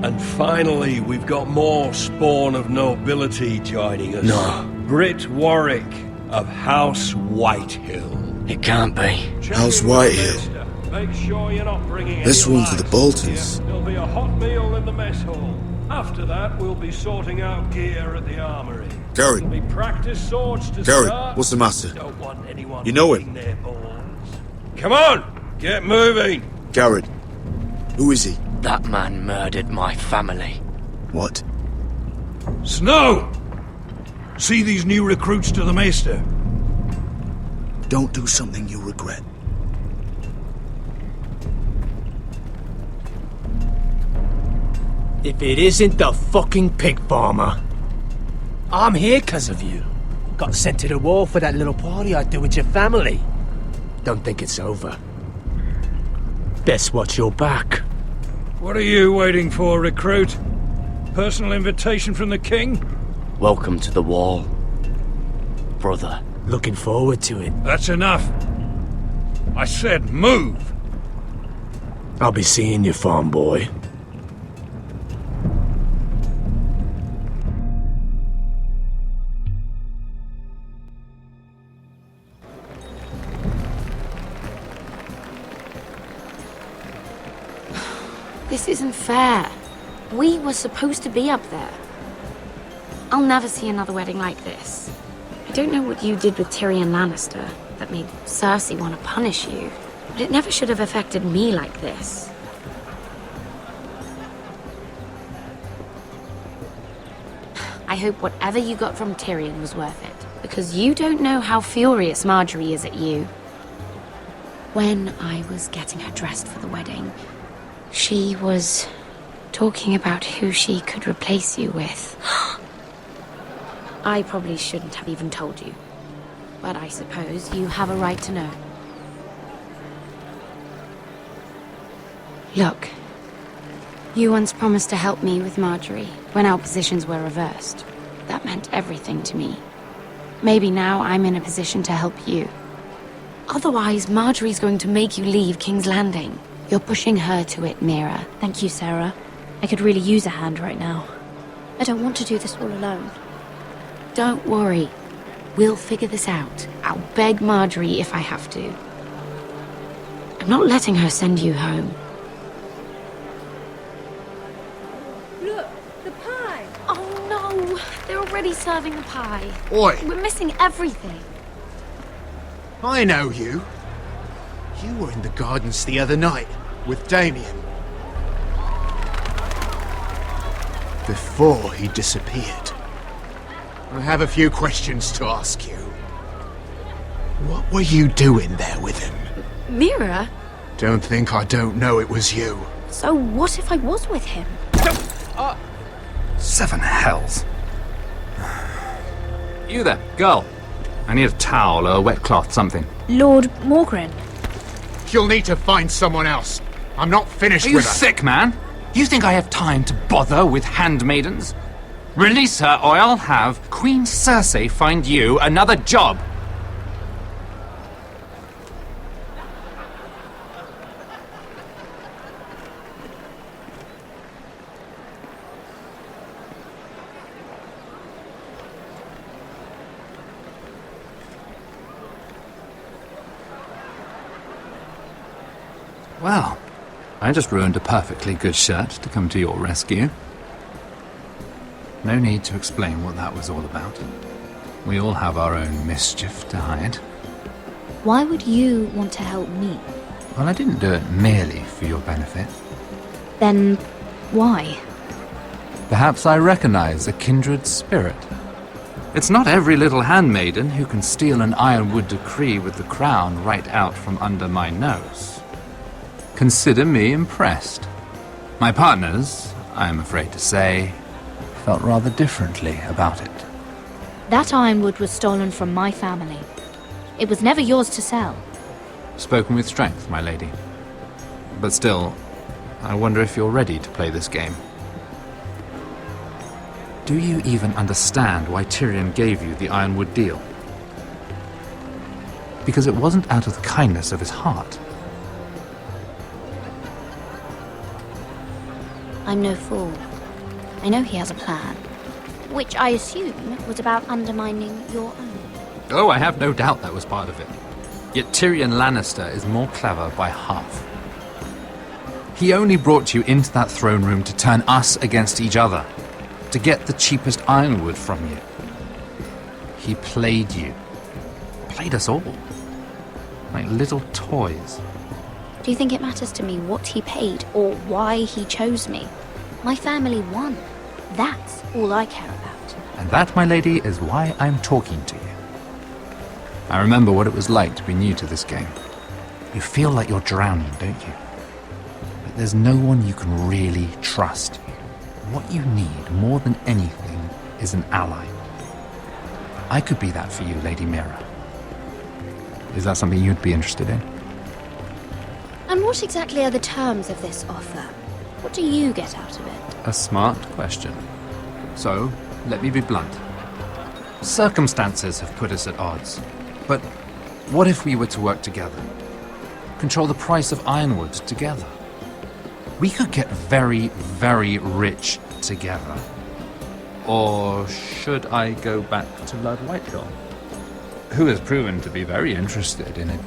And finally, we've got more spawn of nobility joining us. No. Britt Warwick of House Whitehill. It can't be. House Whitehill. Make sure you're not bringing This any one for the lies Boltons. here. There'll be a hot meal in the mess hall. After that, we'll be sorting out gear at the armory. Garrett. There'll be practice swords to Garrett, start. what's the matter? Don't want anyone You know eating him? their bones. Come on, get moving. Garrett. Who is he? That man murdered my family. What? Snow! See these new recruits to the Maester? Don't do something you'll regret. If it isn't the fucking pig farmer. I'm here 'cause of you. Got sent to the war for that little party I do with your family. Don't think it's over. Best watch your back. What are you waiting for, recruit? Personal invitation from the king? Welcome to the wall, brother. Looking forward to it. That's enough. I said move. I'll be seeing you, farm boy. This isn't fair. We were supposed to be up there. I'll never see another wedding like this. I don't know what you did with Tyrion Lannister, that made Cersei want to punish you. But it never should have affected me like this. I hope whatever you got from Tyrion was worth it, because you don't know how furious Marjorie is at you. When I was getting her dressed for the wedding, she was talking about who she could replace you with. I probably shouldn't have even told you, but I suppose you have a right to know. Look, you once promised to help me with Marjorie when our positions were reversed. That meant everything to me. Maybe now I'm in a position to help you. Otherwise, Marjorie's going to make you leave King's Landing. You're pushing her to it, Mira. Thank you, Sarah. I could really use a hand right now. I don't want to do this all alone. Don't worry. We'll figure this out. I'll beg Marjorie if I have to. I'm not letting her send you home. Look, the pie! Oh no! They're already serving the pie. Oi! We're missing everything. I know you. You were in the gardens the other night with Damien. Before he disappeared. I have a few questions to ask you. What were you doing there with him? Mira? Don't think I don't know it was you. So what if I was with him? Seven hells. You there, girl. I need a towel or a wet cloth, something. Lord Morgren. You'll need to find someone else. I'm not finished Are you with her. sick, man? You think I have time to bother with handmaidens? Release her, or I'll have Queen Cersei find you another job. Well, I just ruined a perfectly good shirt to come to your rescue. No need to explain what that was all about. We all have our own mischief to hide. Why would you want to help me? Well, I didn't do it merely for your benefit. Then why? Perhaps I recognize a kindred spirit. It's not every little handmaiden who can steal an ironwood decree with the crown right out from under my nose. Consider me impressed. My partners, I am afraid to say, felt rather differently about it. That ironwood was stolen from my family. It was never yours to sell. Spoken with strength, my lady. But still, I wonder if you're ready to play this game. Do you even understand why Tyrion gave you the ironwood deal? Because it wasn't out of the kindness of his heart. I'm no fool. I know he has a plan. Which I assume was about undermining your own. Oh, I have no doubt that was part of it. Yet Tyrion Lannister is more clever by half. He only brought you into that throne room to turn us against each other, to get the cheapest ironwood from you. He played you. Played us all. Like little toys. Do you think it matters to me what he paid or why he chose me? My family won. That's all I care about. And that, my lady, is why I'm talking to you. I remember what it was like to be new to this game. You feel like you're drowning, don't you? But there's no one you can really trust. What you need, more than anything, is an ally. I could be that for you, Lady Mira. Is that something you'd be interested in? And what exactly are the terms of this offer? What do you get out of it? A smart question. So, let me be blunt. Circumstances have put us at odds. But what if we were to work together? Control the price of ironwood together? We could get very, very rich together. Or should I go back to Lord Whitehill, who has proven to be very interested in it?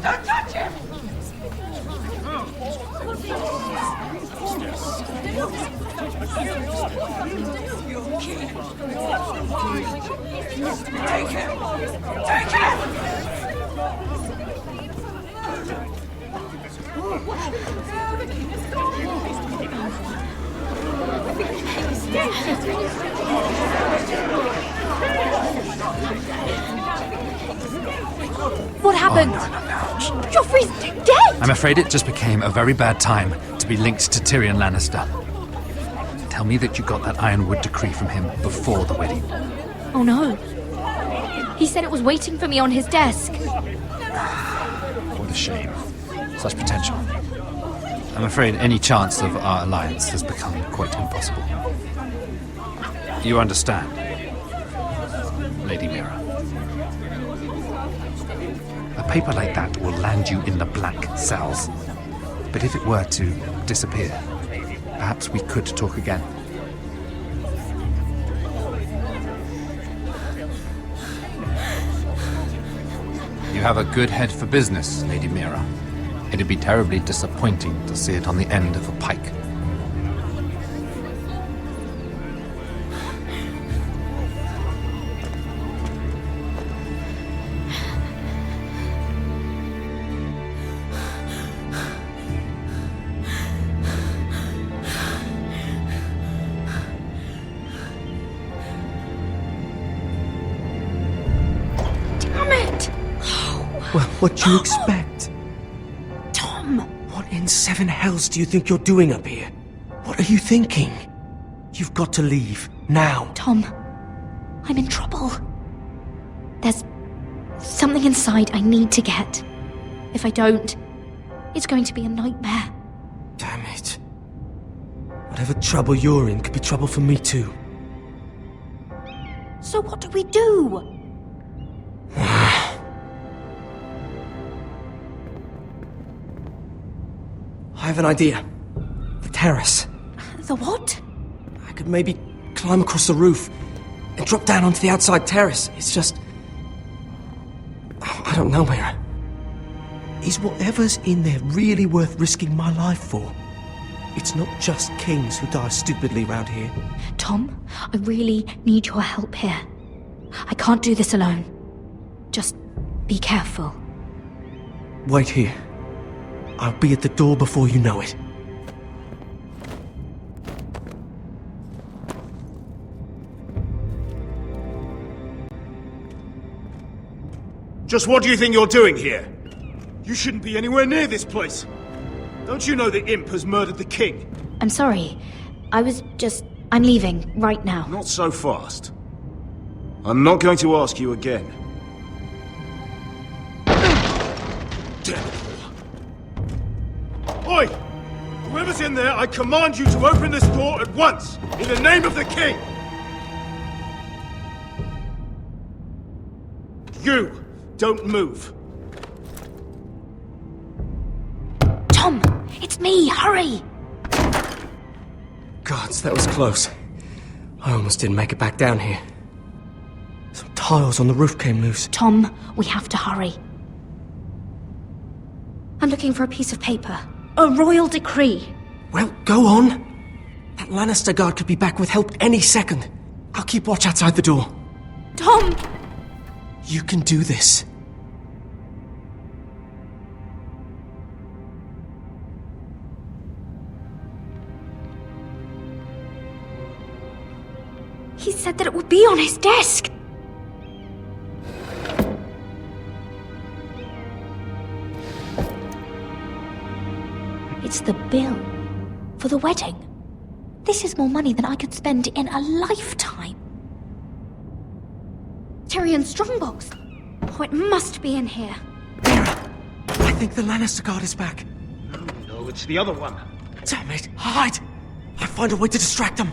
Don't touch him! What happened? Joffrey's dead! I'm afraid it just became a very bad time to be linked to Tyrion Lannister. Tell me that you got that Ironwood decree from him before the wedding. Oh no. He said it was waiting for me on his desk. What a shame. Such potential. I'm afraid any chance of our alliance has become quite impossible. You understand, Lady Mira? A paper like that will land you in the black cells. But if it were to disappear, perhaps we could talk again. You have a good head for business, Lady Mira. It'd be terribly disappointing to see it on the end of a pike. Well, what do you expect? Tom! What in seven hells do you think you're doing up here? What are you thinking? You've got to leave, now. Tom, I'm in trouble. There's something inside I need to get. If I don't, it's going to be a nightmare. Damn it. Whatever trouble you're in could be trouble for me too. So what do we do? I have an idea. The terrace. The what? I could maybe climb across the roof and drop down onto the outside terrace. It's just... I don't know, Mira. Is whatever's in there really worth risking my life for? It's not just kings who die stupidly round here. Tom, I really need your help here. I can't do this alone. Just be careful. Wait here. I'll be at the door before you know it. Just what do you think you're doing here? You shouldn't be anywhere near this place. Don't you know the imp has murdered the king? I'm sorry. I'm leaving right now. Not so fast. I'm not going to ask you again. Damn it. Oi! Whoever's in there, I command you to open this door at once! In the name of the king! You! Don't move! Tom! It's me! Hurry! Gods, that was close. I almost didn't make it back down here. Some tiles on the roof came loose. Tom, we have to hurry. I'm looking for a piece of paper. A royal decree. Well, go on. That Lannister guard could be back with help any second. I'll keep watch outside the door. Tom! You can do this. He said that it would be on his desk. It's the bill for the wedding. This is more money than I could spend in a lifetime. Tyrion Strongbox. Oh, it must be in here. I think the Lannister guard is back. No, it's the other one. Damn it! Hide! I'll find a way to distract them.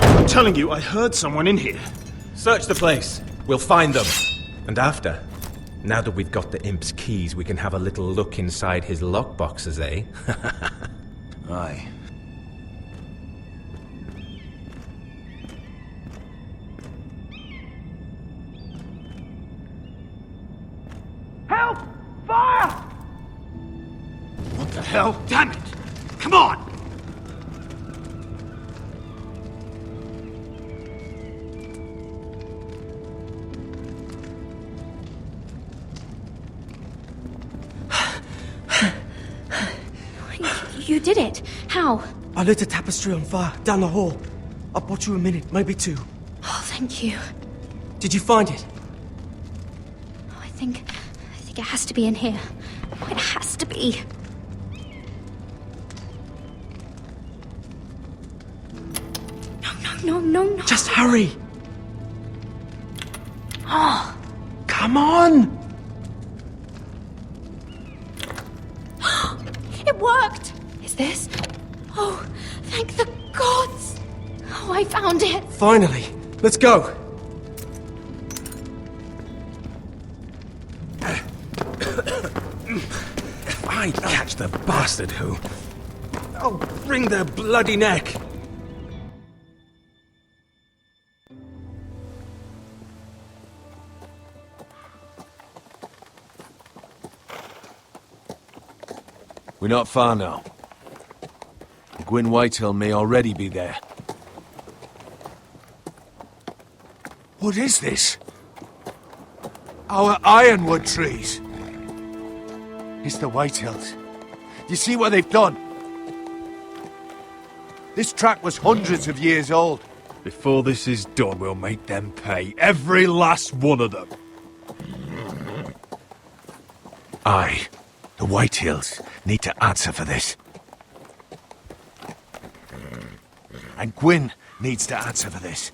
I'm telling you, I heard someone in here. Search the place. We'll find them. And after, now that we've got the imp's keys, we can have a little look inside his lockboxes, eh? Aye. hell! Damn it! Come on! You did it. How? I lit a tapestry on fire down the hall. I bought you a minute, maybe two. Oh, thank you. Did you find it? Oh, I think it has to be in here. Oh, it has to be. No. Just hurry. Oh. Come on! It worked! Is this? Oh, thank the gods! Oh, I found it! Finally! Let's go! If I catch the bastard who... I'll wring their bloody neck! We're not far now. Gwyn Whitehill may already be there. What is this? Our ironwood trees! It's the Whitehills. You see what they've done? This track was hundreds of years old. Before this is done, we'll make them pay. Every last one of them. Aye. The Whitehills need to answer for this. And Gwyn needs to answer for this.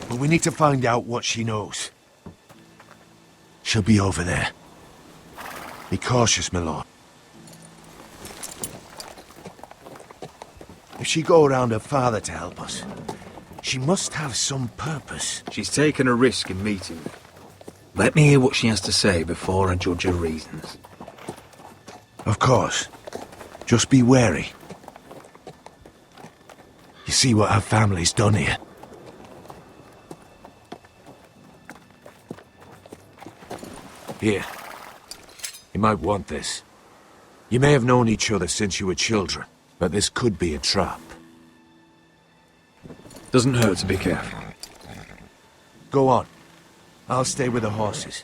But we need to find out what she knows. She'll be over there. Be cautious, my lord. If she go around her father to help us, she must have some purpose. She's taken a risk in meeting me. Let me hear what she has to say before I judge her reasons. Of course. Just be wary. You see what our family's done here. Here. You might want this. You may have known each other since you were children, but this could be a trap. Doesn't hurt to be careful. Go on. I'll stay with the horses.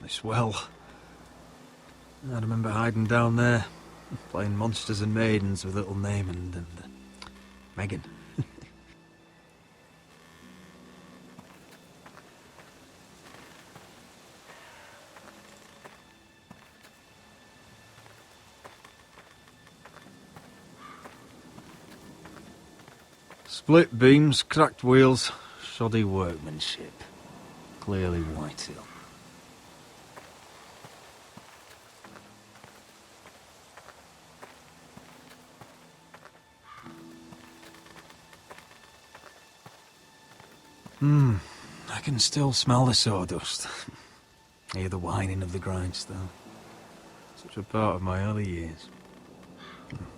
This well. I remember hiding down there, playing monsters and maidens with little Naaman and Megan. Split beams, cracked wheels, shoddy workmanship. Clearly Whitehill. I can still smell the sawdust. Hear the whining of the grindstone. Such a part of my early years.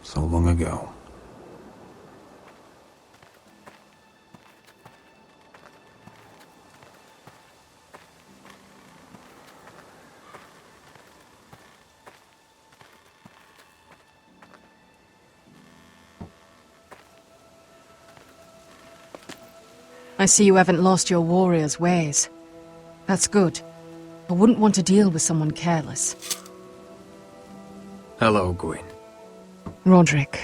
So long ago. I see you haven't lost your warrior's ways. That's good. I wouldn't want to deal with someone careless. Hello, Gwyn. Roderick,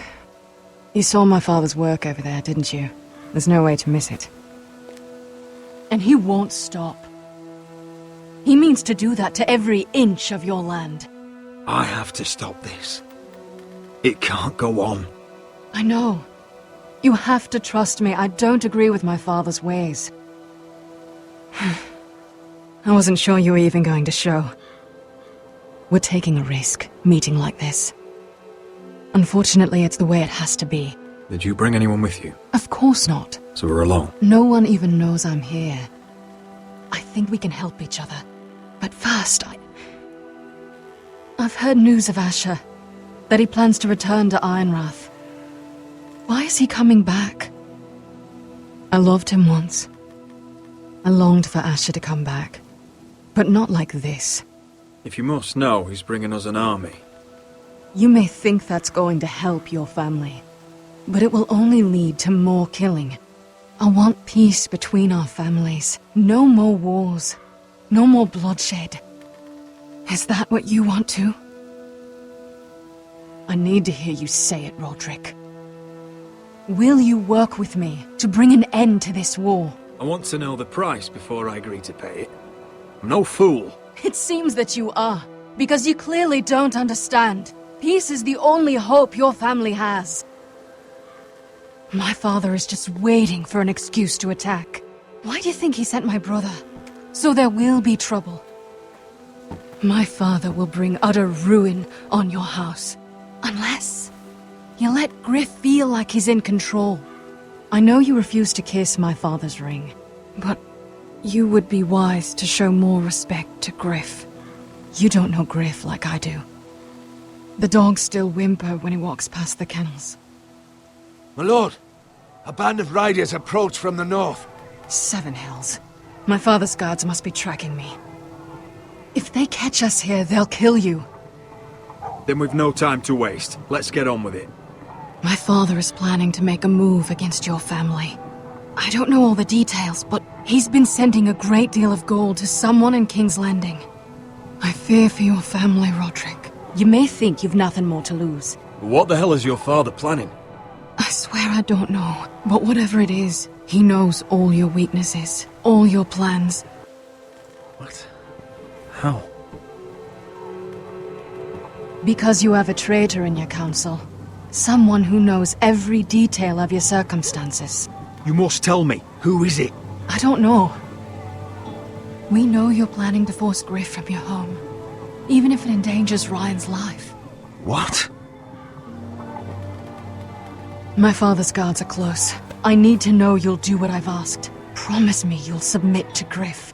you saw my father's work over there, didn't you? There's no way to miss it. And he won't stop. He means to do that to every inch of your land. I have to stop this. It can't go on. I know. You have to trust me. I don't agree with my father's ways. I wasn't sure you were even going to show. We're taking a risk, meeting like this. Unfortunately, it's the way it has to be. Did you bring anyone with you? Of course not. So we're alone? No one even knows I'm here. I think we can help each other. But first, I've heard news of Asher. That he plans to return to Ironrath. Why is he coming back? I loved him once. I longed for Asher to come back. But not like this. If you must know, he's bringing us an army. You may think that's going to help your family. But it will only lead to more killing. I want peace between our families. No more wars. No more bloodshed. Is that what you want too? I need to hear you say it, Roderick. Will you work with me to bring an end to this war? I want to know the price before I agree to pay it. I'm no fool. It seems that you are, because you clearly don't understand. Peace is the only hope your family has. My father is just waiting for an excuse to attack. Why do you think he sent my brother? So there will be trouble. My father will bring utter ruin on your house. Unless you let Griff feel like he's in control. I know you refuse to kiss my father's ring, but you would be wise to show more respect to Griff. You don't know Griff like I do. The dogs still whimper when he walks past the kennels. My lord, a band of riders approach from the north. 7 Hells. My father's guards must be tracking me. If they catch us here, they'll kill you. Then we've no time to waste. Let's get on with it. My father is planning to make a move against your family. I don't know all the details, but he's been sending a great deal of gold to someone in King's Landing. I fear for your family, Roderick. You may think you've nothing more to lose. What the hell is your father planning? I swear I don't know, but whatever it is, he knows all your weaknesses, all your plans. What? How? Because you have a traitor in your council. Someone who knows every detail of your circumstances. You must tell me. Who is it? I don't know. We know you're planning to force Griff from your home, even if it endangers Ryan's life. What? My father's guards are close. I need to know you'll do what I've asked. Promise me you'll submit to Griff.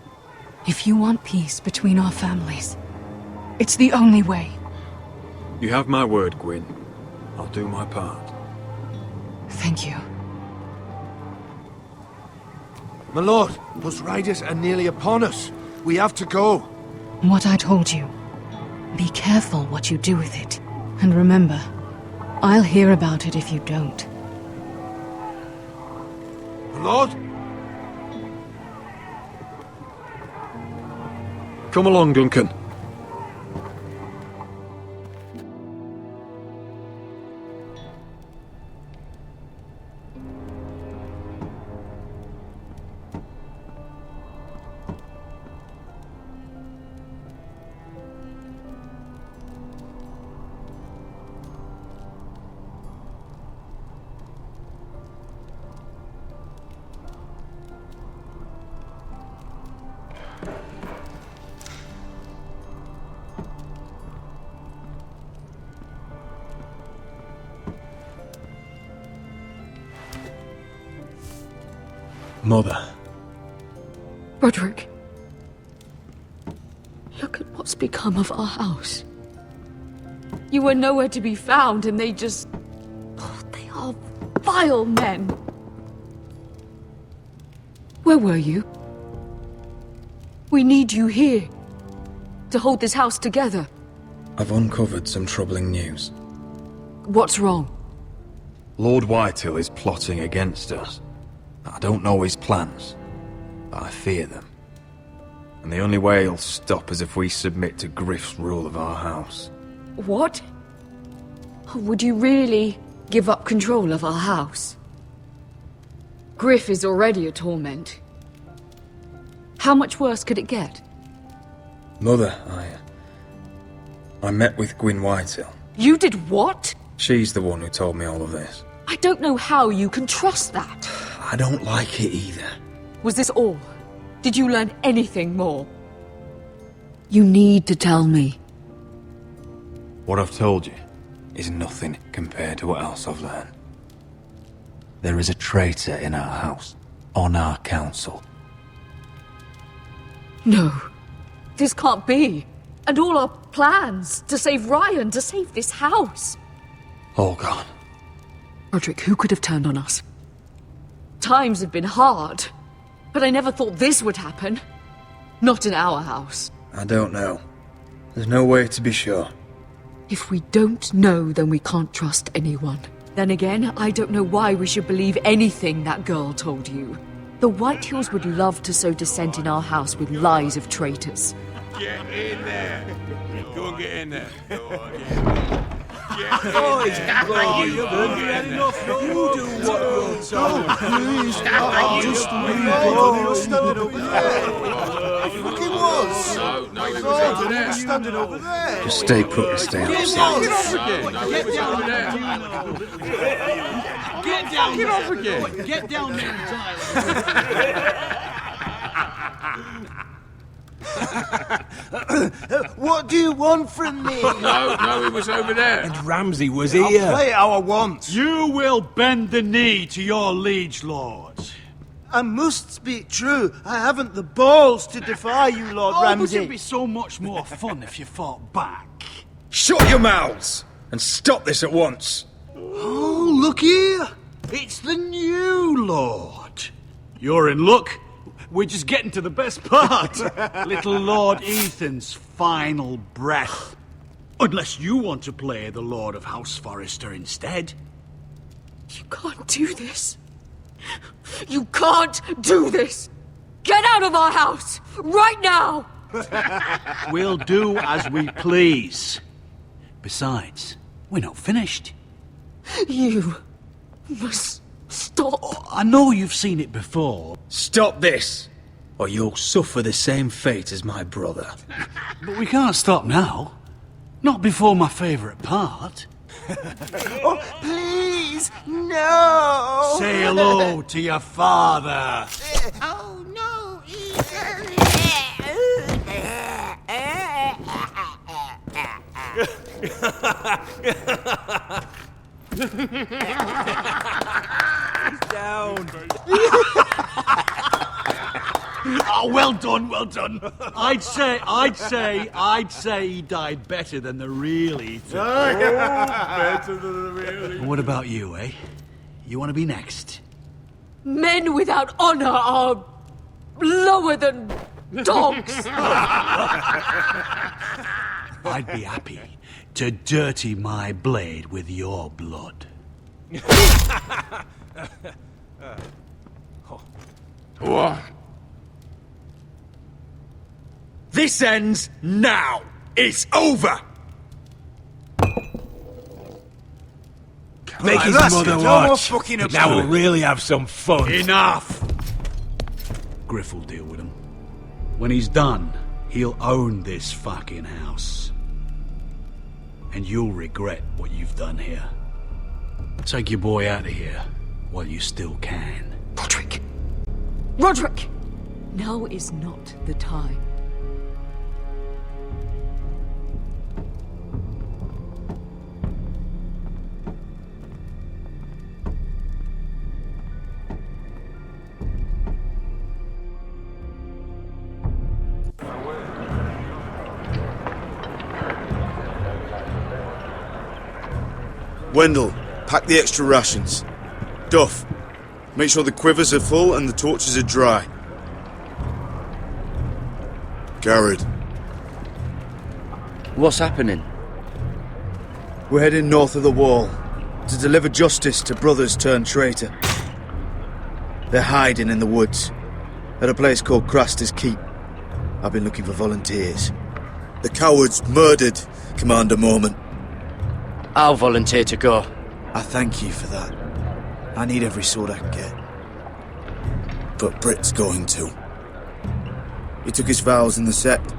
If you want peace between our families, it's the only way. You have my word, Gwyn. I'll do my part. Thank you. My lord, those riders are nearly upon us. We have to go. What I told you. Be careful what you do with it. And remember, I'll hear about it if you don't. My lord? Come along, Duncan. Mother. Roderick. Look at what's become of our house. You were nowhere to be found, and they just... Oh, they are vile men. Where were you? We need you here. To hold this house together. I've uncovered some troubling news. What's wrong? Lord Whitehill is plotting against us. I don't know his plans, but I fear them. And the only way he'll stop is if we submit to Griff's rule of our house. What? Would you really give up control of our house? Griff is already a torment. How much worse could it get? Mother, I met with Gwyn Whitehill. You did what? She's the one who told me all of this. I don't know how you can trust that. I don't like it either. Was this all? Did you learn anything more? You need to tell me. What I've told you is nothing compared to what else I've learned. There is a traitor in our house, on our council. No. This can't be. And all our plans to save Ryan, to save this house. All gone. Roderick, who could have turned on us? Times have been hard, but I never thought this would happen. Not in our house. I don't know. There's no way to be sure. If we don't know, then we can't trust anyone. Then again, I don't know why we should believe anything that girl told you. The Whitehills would love to sow dissent in our house with lies of traitors. Get in there. Go and get in there. Go on, get in you've had enough. You do what you're told. Please, just leave it. You're standing over there. He fucking was. No, he was over there. Standing over there. Just stay put and stay outside. Get down there. Get down Get off again. Get down there. What do you want from me? No, he was over there. And Ramsay was I'll here. play how I want. You will bend the knee to your liege lord. I must speak true. I haven't the balls to defy you, Lord Ramsay. It'd be so much more fun if you fought back. Shut your mouths and stop this at once. Oh, look here. It's the new lord. You're in luck. We're just getting to the best part. Little Lord Ethan's final breath. Unless you want to play the Lord of House Forrester instead. You can't do this. You can't do this. Get out of our house, right now. We'll do as we please. Besides, we're not finished. You must stop. I know you've seen it before. Stop this, or you'll suffer the same fate as my brother. But we can't stop now. Not before my favourite part. Oh, please, no! Say hello to your father. Oh, no, Down. Oh, well done, well done. I'd say he died better than the real Ethan. Better than the real. And what about you, eh? You want to be next? Men without honor are lower than dogs. I'd be happy to dirty my blade with your blood. What? This ends now. It's over. Make his that's mother it. No more watch. fucking up Now to we'll it. really have some fun. Enough! Griff will deal with him. When he's done, he'll own this fucking house. And you'll regret what you've done here. Take your boy out of here while you still can. Roderick! Roderick! Now is not the time. Wendell, pack the extra rations. Duff, make sure the quivers are full and the torches are dry. Garrett. What's happening? We're heading north of the wall to deliver justice to brothers turned traitor. They're hiding in the woods at a place called Craster's Keep. I've been looking for volunteers. The cowards murdered Commander Mormon. I'll volunteer to go. I thank you for that. I need every sword I can get. But Britt's going to. He took his vows in the Sept.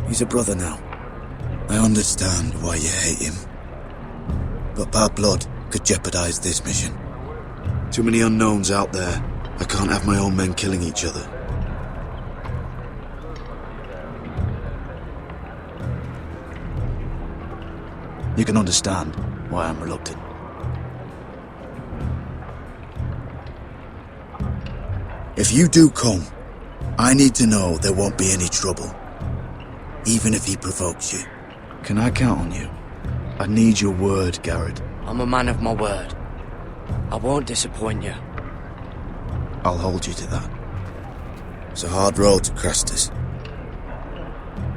He's a brother now. I understand why you hate him. But bad blood could jeopardize this mission. Too many unknowns out there. I can't have my own men killing each other. You can understand why I'm reluctant. If you do come, I need to know there won't be any trouble. Even if he provokes you. Can I count on you? I need your word, Garrett. I'm a man of my word. I won't disappoint you. I'll hold you to that. It's a hard road to Crestus.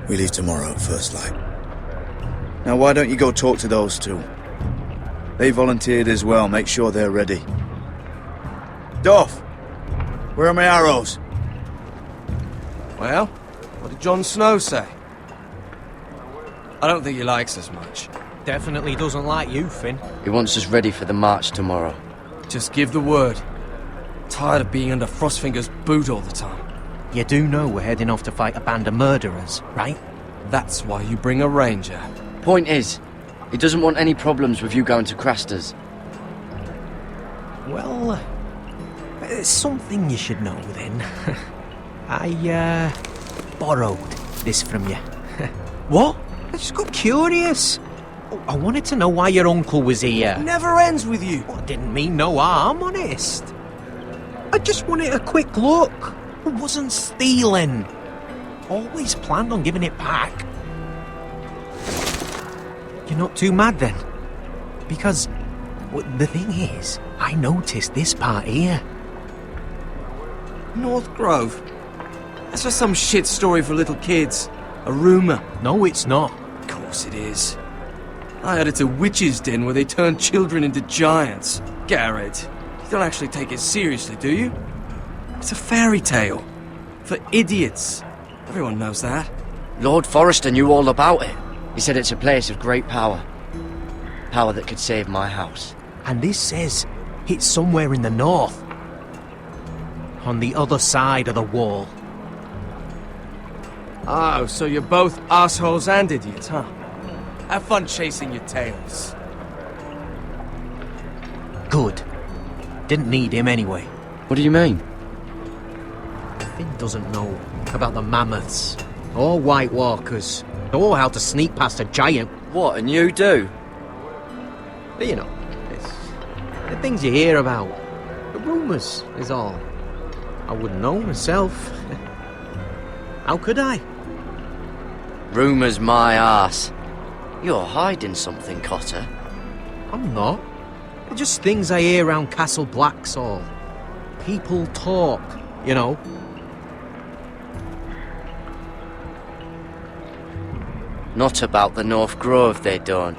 We leave tomorrow at first light. Now why don't you go talk to those two? They volunteered as well, make sure they're ready. Doff! Where are my arrows? Well, what did Jon Snow say? I don't think he likes us much. Definitely doesn't like you, Finn. He wants us ready for the march tomorrow. Just give the word. Tired of being under Frostfinger's boot all the time. You do know we're heading off to fight a band of murderers, right? That's why you bring a ranger. Point is, he doesn't want any problems with you going to Craster's. Well, there's something you should know then. I, borrowed this from you. What? I just got curious. I wanted to know why your uncle was here. Never ends with you. I didn't mean no harm, honest. I just wanted a quick look. I wasn't stealing. Always planned on giving it back. You're not too mad then? Because the thing is, I noticed this part here. North Grove? That's just some shit story for little kids. A rumour. No, it's not. Of course it is. I heard it's a witch's den where they turn children into giants. Garrett, you don't actually take it seriously, do you? It's a fairy tale. For idiots. Everyone knows that. Lord Forrester knew all about it. He said it's a place of great power. Power that could save my house. And this says it's somewhere in the north. On the other side of the wall. Oh, so you're both assholes and idiots, huh? Have fun chasing your tails. Good. Didn't need him anyway. What do you mean? Finn doesn't know about the mammoths, or White Walkers, or how to sneak past a giant. What, and you do? But you know, it's the things you hear about. The rumours is all. I wouldn't know myself. How could I? Rumours my arse. You're hiding something, Cotter. I'm not. They're just things I hear around Castle Blacksall. People talk, you know. Not about the North Grove, they don't.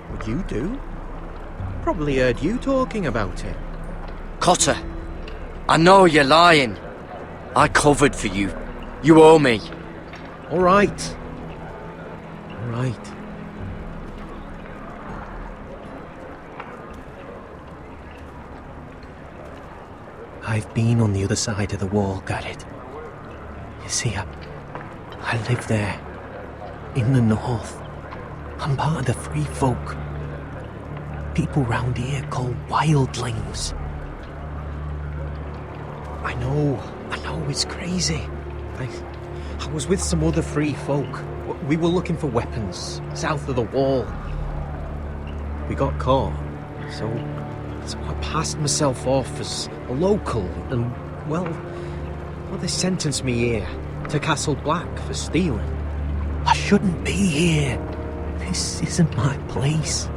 What you do? Probably heard you talking about it. Cotter, I know you're lying. I covered for you. You owe me. All right. All right. I've been on the other side of the wall, Garrett. You see, I live there. In the north. I'm part of the free folk. People round here call wildlings. I know it's crazy. I was with some other free folk. We were looking for weapons, south of the wall. We got caught, so I passed myself off as a local, and, well, they sentenced me here, to Castle Black, for stealing. I shouldn't be here. This isn't my place.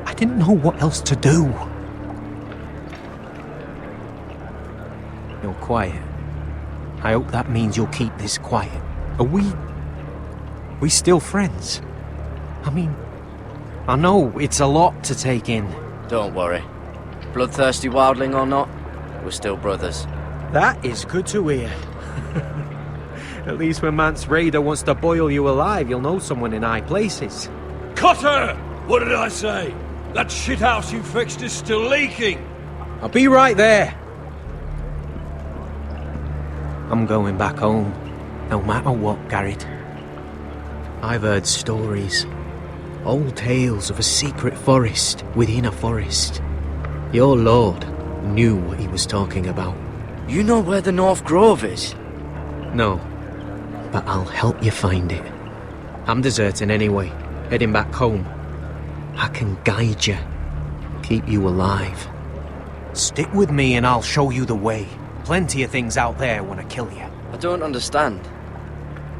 I didn't know what else to do. You're quiet. I hope that means you'll keep this quiet. Are we still friends? I mean, I know it's a lot to take in. Don't worry. Bloodthirsty wildling or not, we're still brothers. That is good to hear. At least when Mance Raider wants to boil you alive, you'll know someone in high places. Cotter! What did I say? That shithouse you fixed is still leaking! I'll be right there. I'm going back home, no matter what, Garrett. I've heard stories. Old tales of a secret forest within a forest. Your lord knew what he was talking about. You know where the North Grove is? No, but I'll help you find it. I'm deserting anyway, heading back home. I can guide you, keep you alive. Stick with me and I'll show you the way. Plenty of things out there want to kill you. I don't understand.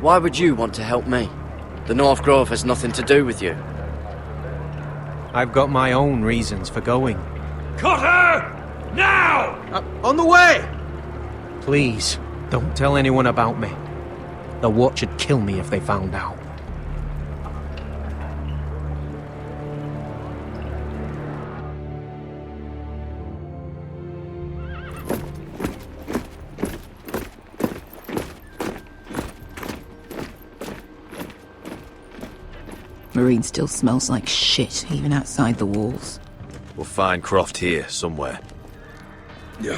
Why would you want to help me? The North Grove has nothing to do with you. I've got my own reasons for going. Cut her! Now! On the way! Please, don't tell anyone about me. The Watch would kill me if they found out. Marine still smells like shit, even outside the walls. We'll find Croft here, somewhere. You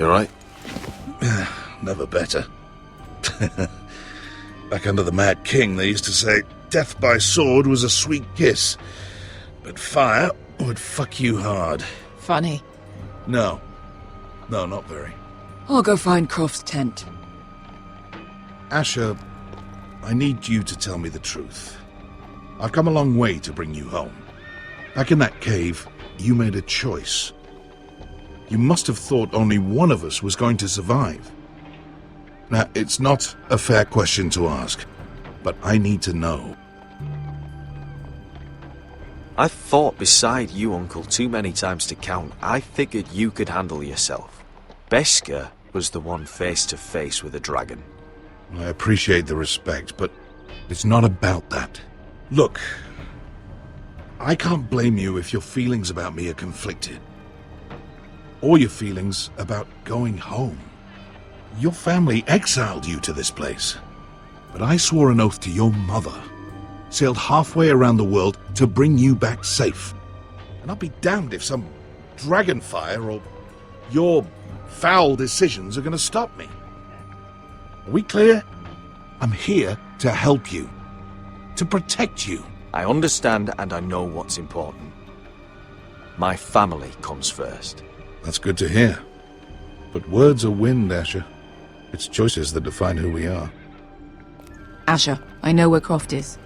alright? Never better. Back under the Mad King, they used to say, death by sword was a sweet kiss, but fire would fuck you hard. Funny. No. No, not very. I'll go find Croft's tent. Asher, I need you to tell me the truth. I've come a long way to bring you home. Back in that cave, you made a choice. You must have thought only one of us was going to survive. Now, it's not a fair question to ask, but I need to know. I've fought beside you, Uncle, too many times to count. I figured you could handle yourself. Beskar was the one face to face with a dragon. I appreciate the respect, but it's not about that. Look, I can't blame you if your feelings about me are conflicted. Or your feelings about going home. Your family exiled you to this place. But I swore an oath to your mother, sailed halfway around the world to bring you back safe. And I'll be damned if some dragonfire or your foul decisions are going to stop me. Are we clear? I'm here to help you. To protect you. I understand and I know what's important. My family comes first. That's good to hear. But words are wind, Asher. It's choices that define who we are. Asher, I know where Croft is.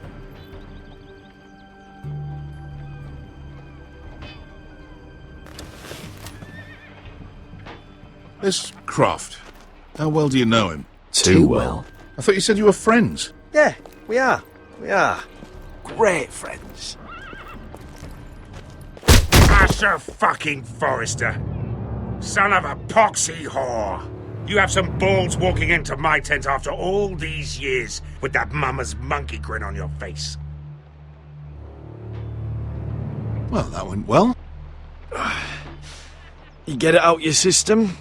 This Croft, how well do you know him? Too well. I thought you said you were friends. Yeah, we are. We are. Great friends. Asher fucking Forrester. Son of a poxy whore. You have some balls walking into my tent after all these years with that mama's monkey grin on your face. Well, that went well. You get it out your system?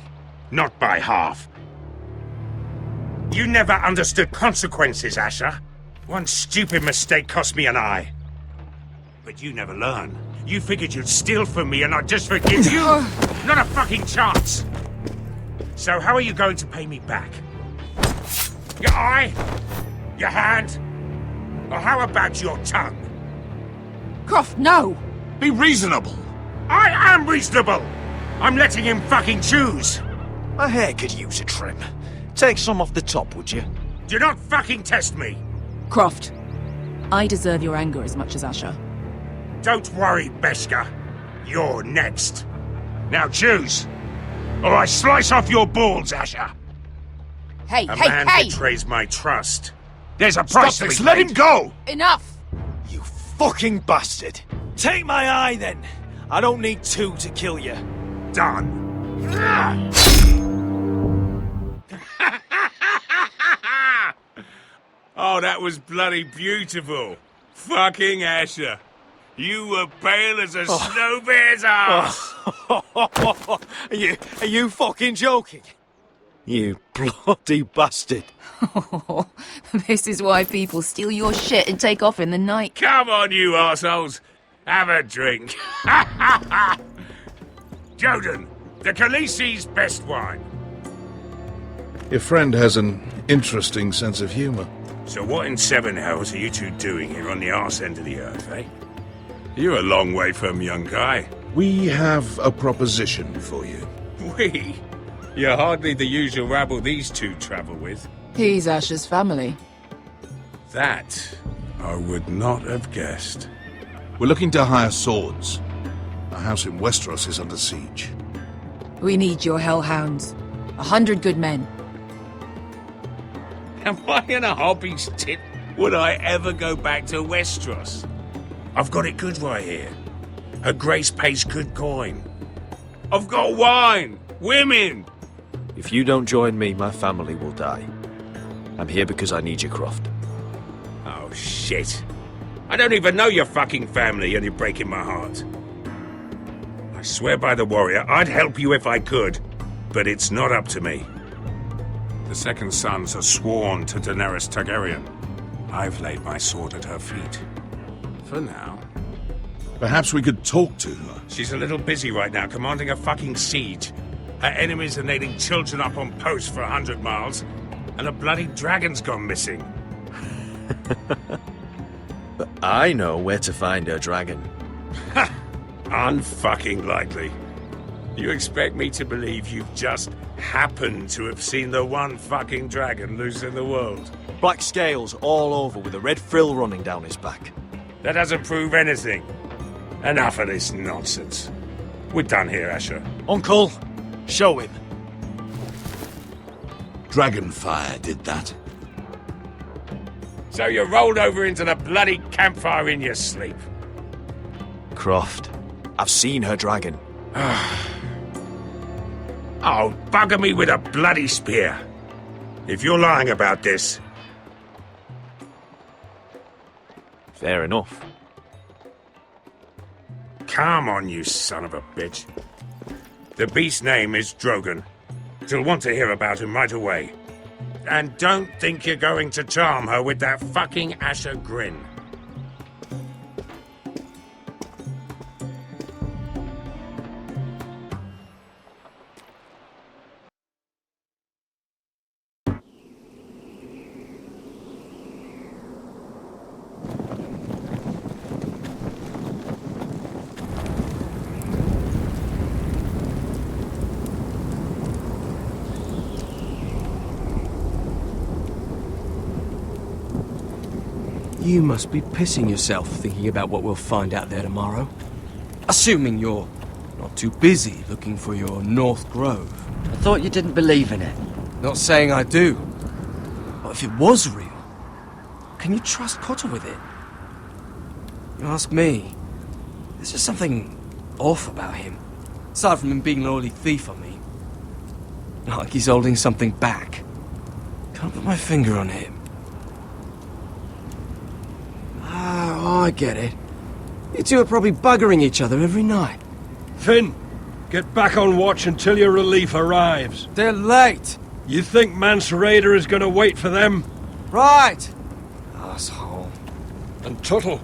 Not by half. You never understood consequences, Asher. One stupid mistake cost me an eye. But you never learn. You figured you'd steal from me and I'd just forgive you? Not a fucking chance! So how are you going to pay me back? Your eye? Your hand? Or how about your tongue? Croft, no! Be reasonable! I am reasonable! I'm letting him fucking choose! My hair could use a trim. Take some off the top, would you? Do not fucking test me! Croft, I deserve your anger as much as Asher. Don't worry, Beskar. You're next. Now choose, or I slice off your balls, Asher. Hey, A hey, man hey! betrays my trust. There's a price Stop to this! be Let paid. him go! Enough! You fucking bastard! Take my eye, then! I don't need two to kill you. Done. Oh, that was bloody beautiful. Fucking Asher. You were pale as a snow bear's ass. Are you fucking joking? You bloody bastard. This is why people steal your shit and take off in the night. Come on, you arseholes. Have a drink. Joden, the Khaleesi's best wine. Your friend has an interesting sense of humor. So what in seven hells are you two doing here on the arse end of the earth, eh? You're a long way from, young guy. We have a proposition for you. We? You're hardly the usual rabble these two travel with. He's Asher's family. That I would not have guessed. We're looking to hire swords. Our house in Westeros is under siege. We need your hellhounds. 100 good men. Am I in a hobby's tip? Would I ever go back to Westeros? I've got it good right here. Her Grace pays good coin. I've got wine, women. If you don't join me, my family will die. I'm here because I need you, Croft. Oh, shit. I don't even know your fucking family and you're breaking my heart. I swear by the warrior, I'd help you if I could, but it's not up to me. The second sons are sworn to Daenerys Targaryen. I've laid my sword at her feet. For now. Perhaps we could talk to her. She's a little busy right now, commanding a fucking siege. Her enemies are nailing children up on posts for 100 miles, and a bloody dragon's gone missing. But I know where to find her dragon. Ha! Unfucking likely. You expect me to believe you've just happened to have seen the one fucking dragon loose in the world? Black scales all over with a red frill running down his back. That doesn't prove anything. Enough of this nonsense. We're done here, Asher. Uncle, show him. Dragonfire did that. So you rolled over into the bloody campfire in your sleep? Croft, I've seen her dragon. Oh, bugger me with a bloody spear. If you're lying about this... Fair enough. Come on, you son of a bitch. The beast's name is Drogon. She'll want to hear about him right away. And don't think you're going to charm her with that fucking Asher grin. You must be pissing yourself thinking about what we'll find out there tomorrow. Assuming you're not too busy looking for your North Grove. I thought you didn't believe in it. Not saying I do. But if it was real, can you trust Cotter with it? You ask me, there's just something off about him. Aside from him being an oily thief, I mean. Like he's holding something back. Can't put my finger on him. Oh, I get it. You two are probably buggering each other every night. Finn, get back on watch until your relief arrives. They're late. You think Mance Rayder is going to wait for them? Right. Asshole. And Tuttle,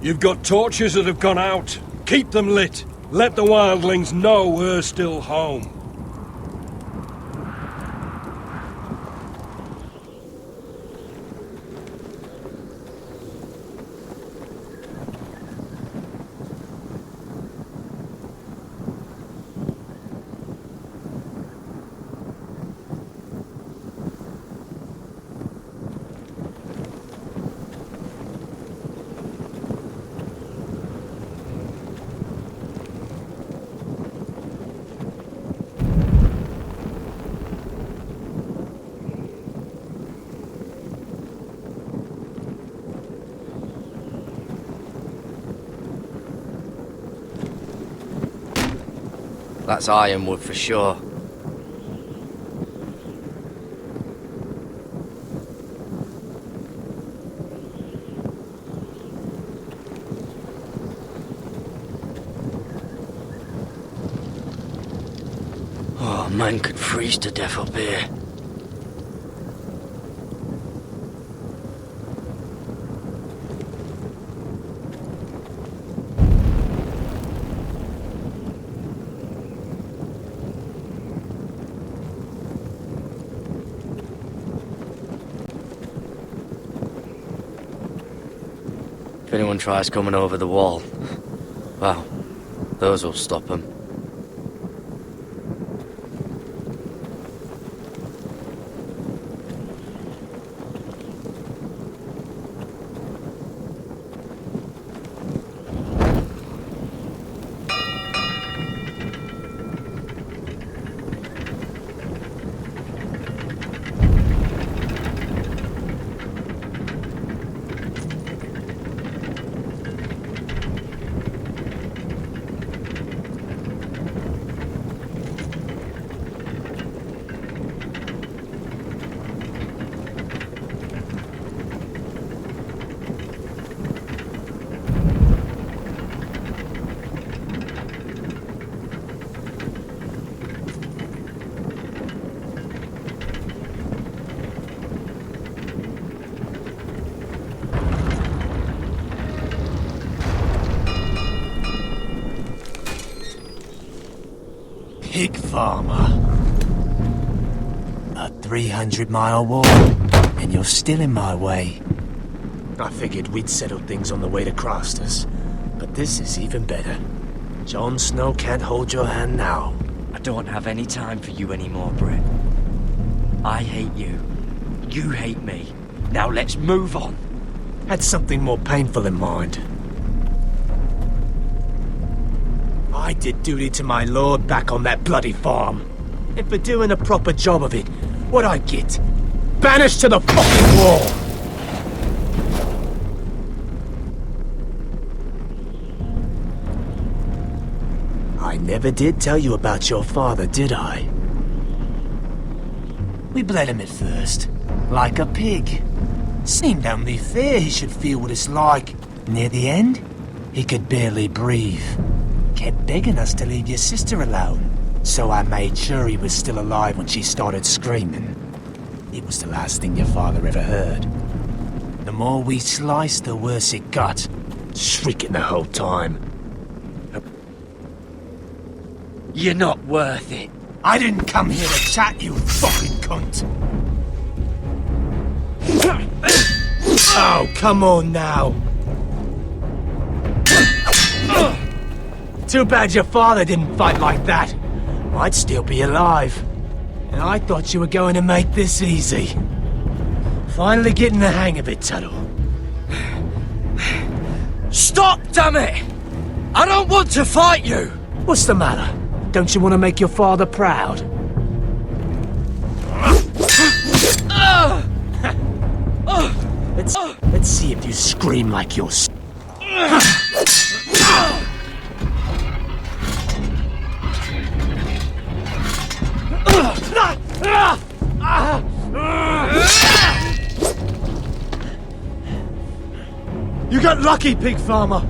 you've got torches that have gone out. Keep them lit. Let the wildlings know we're still home. That's ironwood for sure. Oh, man could freeze to death up here. anyone tries coming over the wall, well, those will stop them. Pig farmer. A 300-mile walk, and you're still in my way. I figured we'd settle things on the way to Crosters, but this is even better. Jon Snow can't hold your hand now. I don't have any time for you anymore, Brett. I hate you. You hate me. Now let's move on. Had something more painful in mind. I did duty to my lord back on that bloody farm. And for doing a proper job of it, what'd I get? Banished to the fucking wall! I never did tell you about your father, did I? We bled him at first, like a pig. Seemed only fair he should feel what it's like. Near the end, he could barely breathe. Kept begging us to leave your sister alone, so I made sure he was still alive when she started screaming. It was the last thing your father ever heard. The more we sliced, the worse it got. Shrieking the whole time. You're not worth it. I didn't come here to chat, you fucking cunt. Oh, come on now. Too bad your father didn't fight like that. I'd still be alive. And I thought you were going to make this easy. Finally getting the hang of it, Tuttle. Stop, damn it! I don't want to fight you! What's the matter? Don't you want to make your father proud? Let's see if you scream like you're... You got lucky, pig farmer.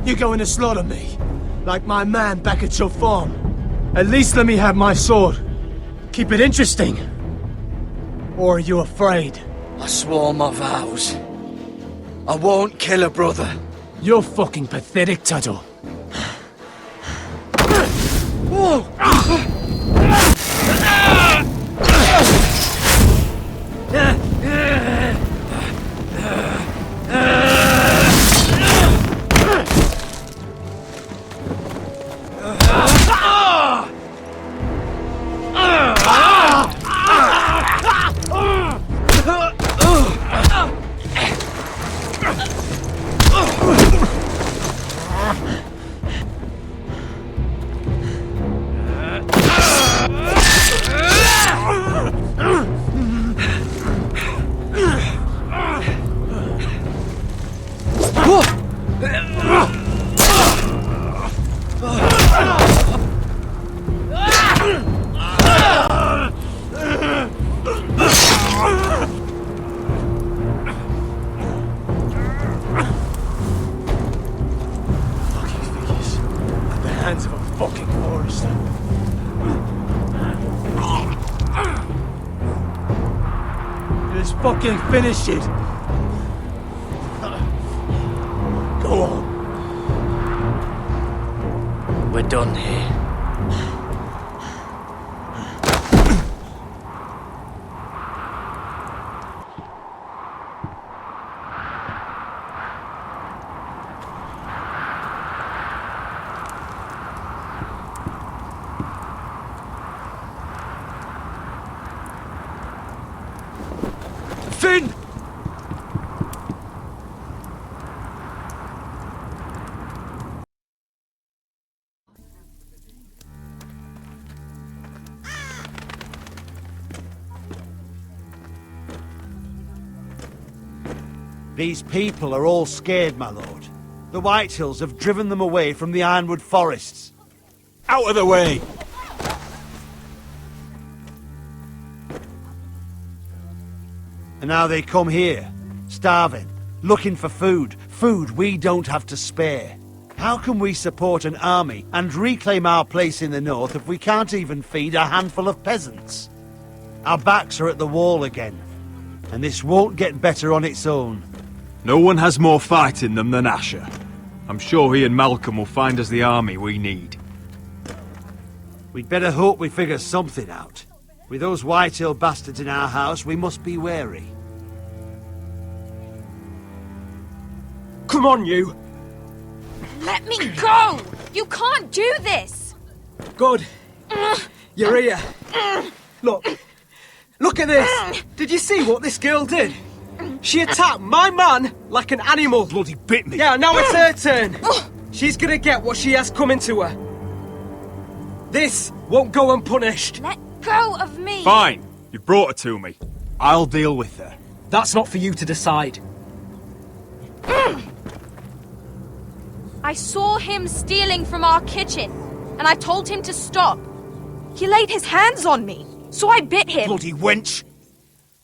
You're going to slaughter me, like my man back at your farm. At least let me have my sword. Keep it interesting. Or are you afraid? I swore my vows. I won't kill a brother. You're fucking pathetic, Tuttle. Whoa! Fucking finish it. Go on. We're done here. nothing! These people are all scared, my lord. The Whitehills have driven them away from the Ironwood forests. Out of the way! And now they come here, starving, looking for food. Food we don't have to spare. How can we support an army and reclaim our place in the north if we can't even feed a handful of peasants? Our backs are at the wall again, and this won't get better on its own. No one has more fight in them than Asher. I'm sure he and Malcolm will find us the army we need. We'd better hope we figure something out. With those Whitehill bastards in our house, we must be wary. Come on, you! Let me go! You can't do this! Good. You're here. Look at this! Did you see what this girl did? She attacked my man like an animal. Bloody bit me. Yeah, now it's her turn. She's gonna get what she has coming to her. This won't go unpunished. Let go of me! Fine. You brought her to me. I'll deal with her. That's not for you to decide. I saw him stealing from our kitchen, and I told him to stop. He laid his hands on me, so I bit him. Bloody wench!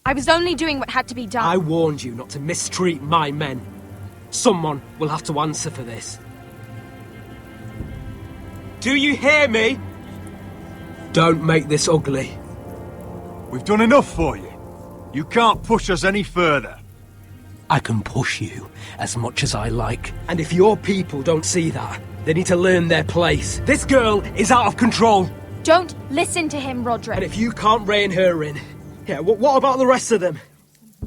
I was only doing what had to be done. I warned you not to mistreat my men. Someone will have to answer for this. Do you hear me? Don't make this ugly. We've done enough for you. You can't push us any further. I can push you as much as I like. And if your people don't see that, they need to learn their place. This girl is out of control. Don't listen to him, Roderick. And if you can't rein her in, yeah, what about the rest of them?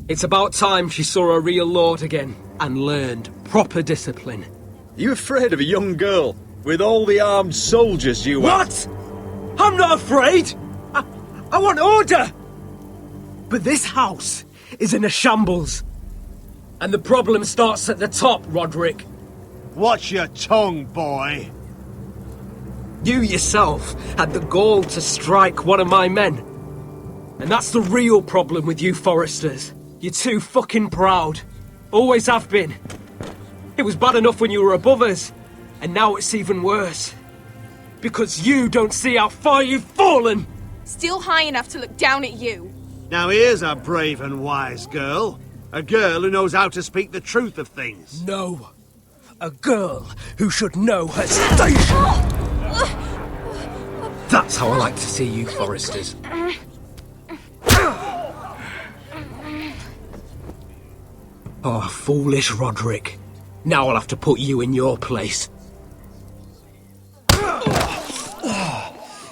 It's about time she saw a real lord again and learned proper discipline. You afraid of a young girl with all the armed soldiers you have? What? I'm not afraid! I want order! But this house is in a shambles. And the problem starts at the top, Roderick. Watch your tongue, boy. You yourself had the gall to strike one of my men. And that's the real problem with you Foresters. You're too fucking proud. Always have been. It was bad enough when you were above us, and now it's even worse. Because you don't see how far you've fallen! Still high enough to look down at you. Now here's a brave and wise girl. A girl who knows how to speak the truth of things. No. A girl who should know her station! That's how I like to see you, Foresters. Oh, foolish Roderick. Now I'll have to put you in your place.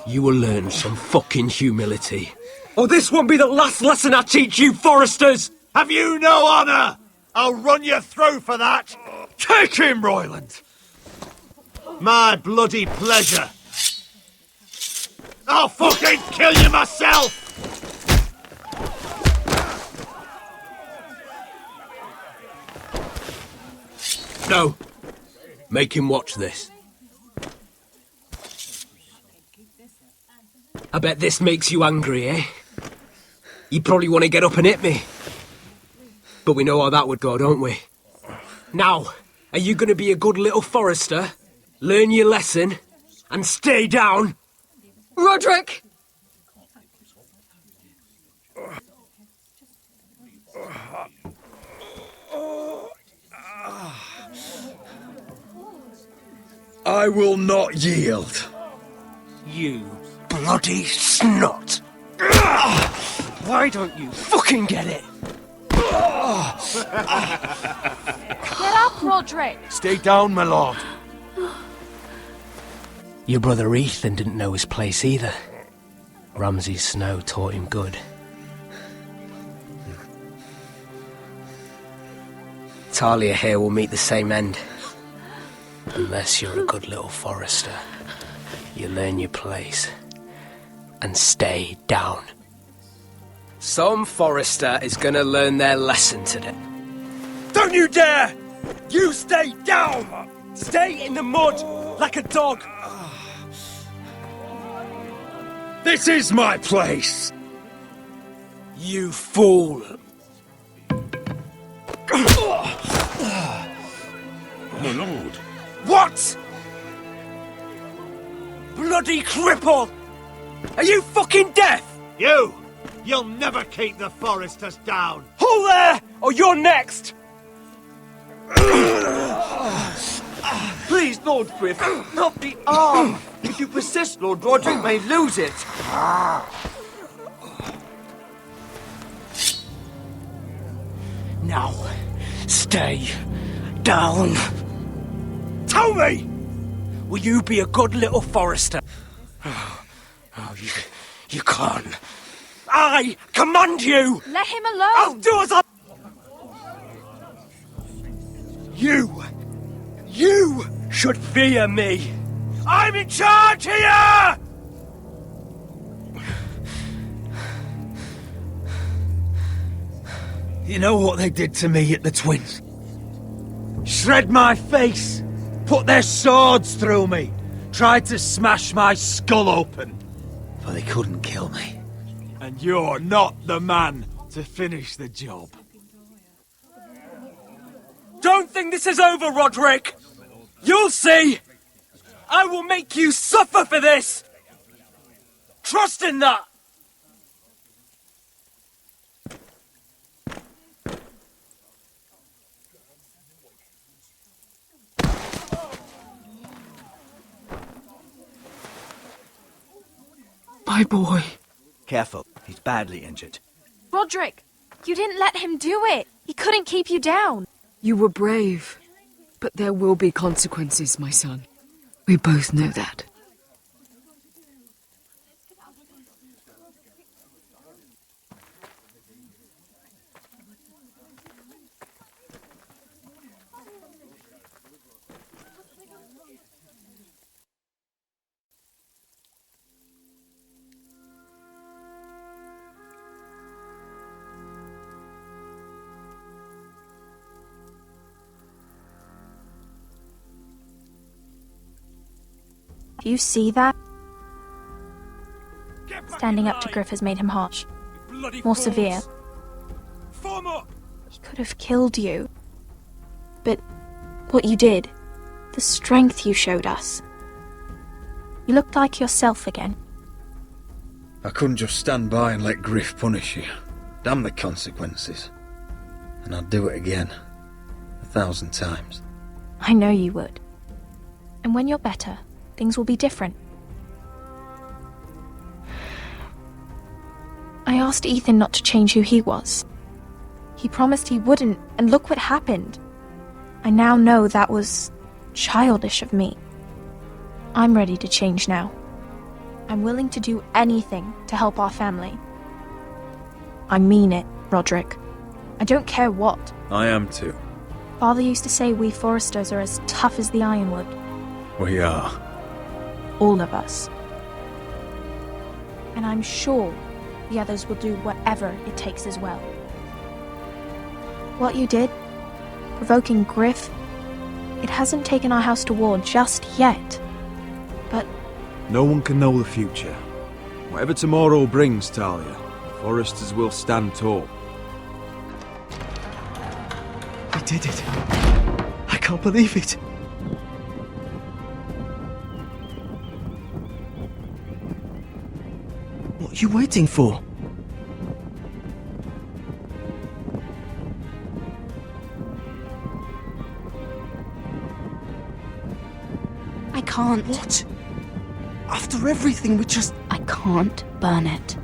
You will learn some fucking humility. Or this won't be the last lesson I teach you, Foresters! Have you no honour? I'll run you through for that! Take him, Royland! My bloody pleasure! I'll fucking kill you myself! No. Make him watch this. I bet this makes you angry, eh? You probably want to get up and hit me. But we know how that would go, don't we? Now, are you going to be a good little Forester, learn your lesson, and stay down? Roderick! I will not yield. You bloody snot! Why don't you fucking get it? Get up, Roderick! Stay down, my lord. Your brother Ethan didn't know his place either. Ramsay's snow taught him good. Talia here will meet the same end. Unless you're a good little Forester. You learn your place. And stay down. Some Forester is gonna learn their lesson today. Don't you dare! You stay down! Stay in the mud like a dog! This is my place! You fool! My lord. What? Bloody cripple! Are you fucking deaf? You'll never keep the Foresters down! Hold there, or you're next! Please, Lord Griff, not the arm! If you persist, Lord Roderick may lose it. Now, stay down. Tell me! Will you be a good little Forester? You can't. I command you! Let him alone! I'll do as I... You should fear me! I'm in charge here! You know what they did to me at the Twins? Shred my face, put their swords through me, tried to smash my skull open. But they couldn't kill me. And you're not the man to finish the job. Don't think this is over, Roderick! You'll see! I will make you suffer for this! Trust in that! My boy. Careful, he's badly injured. Roderick, you didn't let him do it. He couldn't keep you down. You were brave, but there will be consequences, my son. We both know that. Do you see that? Standing up to Griff has made him harsh. More severe. He could have killed you. But what you did, the strength you showed us. You looked like yourself again. I couldn't just stand by and let Griff punish you. Damn the consequences. And I'd do it again. 1,000 times. I know you would. And when you're better, things will be different. I asked Ethan not to change who he was. He promised he wouldn't, and look what happened. I now know that was childish of me. I'm ready to change now. I'm willing to do anything to help our family. I mean it, Roderick. I don't care what. I am too. Father used to say we Foresters are as tough as the ironwood. We are. All of us. And I'm sure the others will do whatever it takes as well. What you did, provoking Griff, it hasn't taken our house to war just yet. But no one can know the future. Whatever tomorrow brings, Talia, the Foresters will stand tall. I did it. I can't believe it. What are you waiting for? I can't. What? After everything, we just... I can't burn it.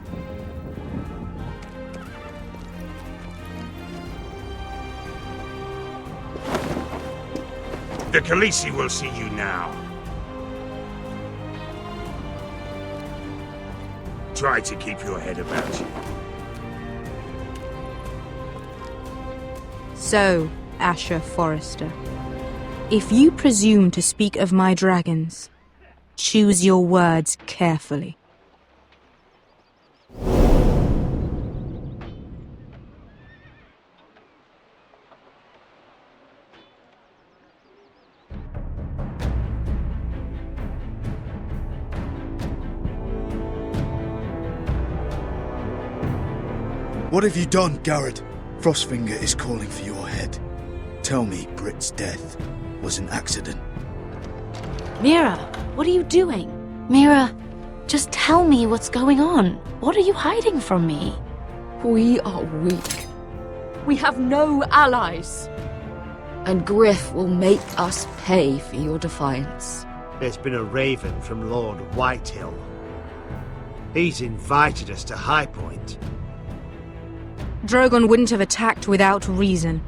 The Khaleesi will see you now. Try to keep your head about you. So, Asher Forrester, if you presume to speak of my dragons, choose your words carefully. What have you done, Garrett? Frostfinger is calling for your head. Tell me Britt's death was an accident. Mira, what are you doing? Mira, just tell me what's going on. What are you hiding from me? We are weak. We have no allies. And Griff will make us pay for your defiance. There's been a raven from Lord Whitehill. He's invited us to High Point. Drogon wouldn't have attacked without reason.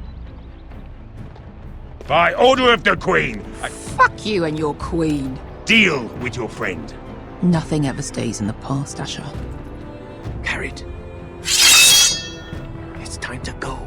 By order of the Queen, Fuck you and your queen. deal with your friend. Nothing ever stays in the past, Asher. Carrot. It's time to go.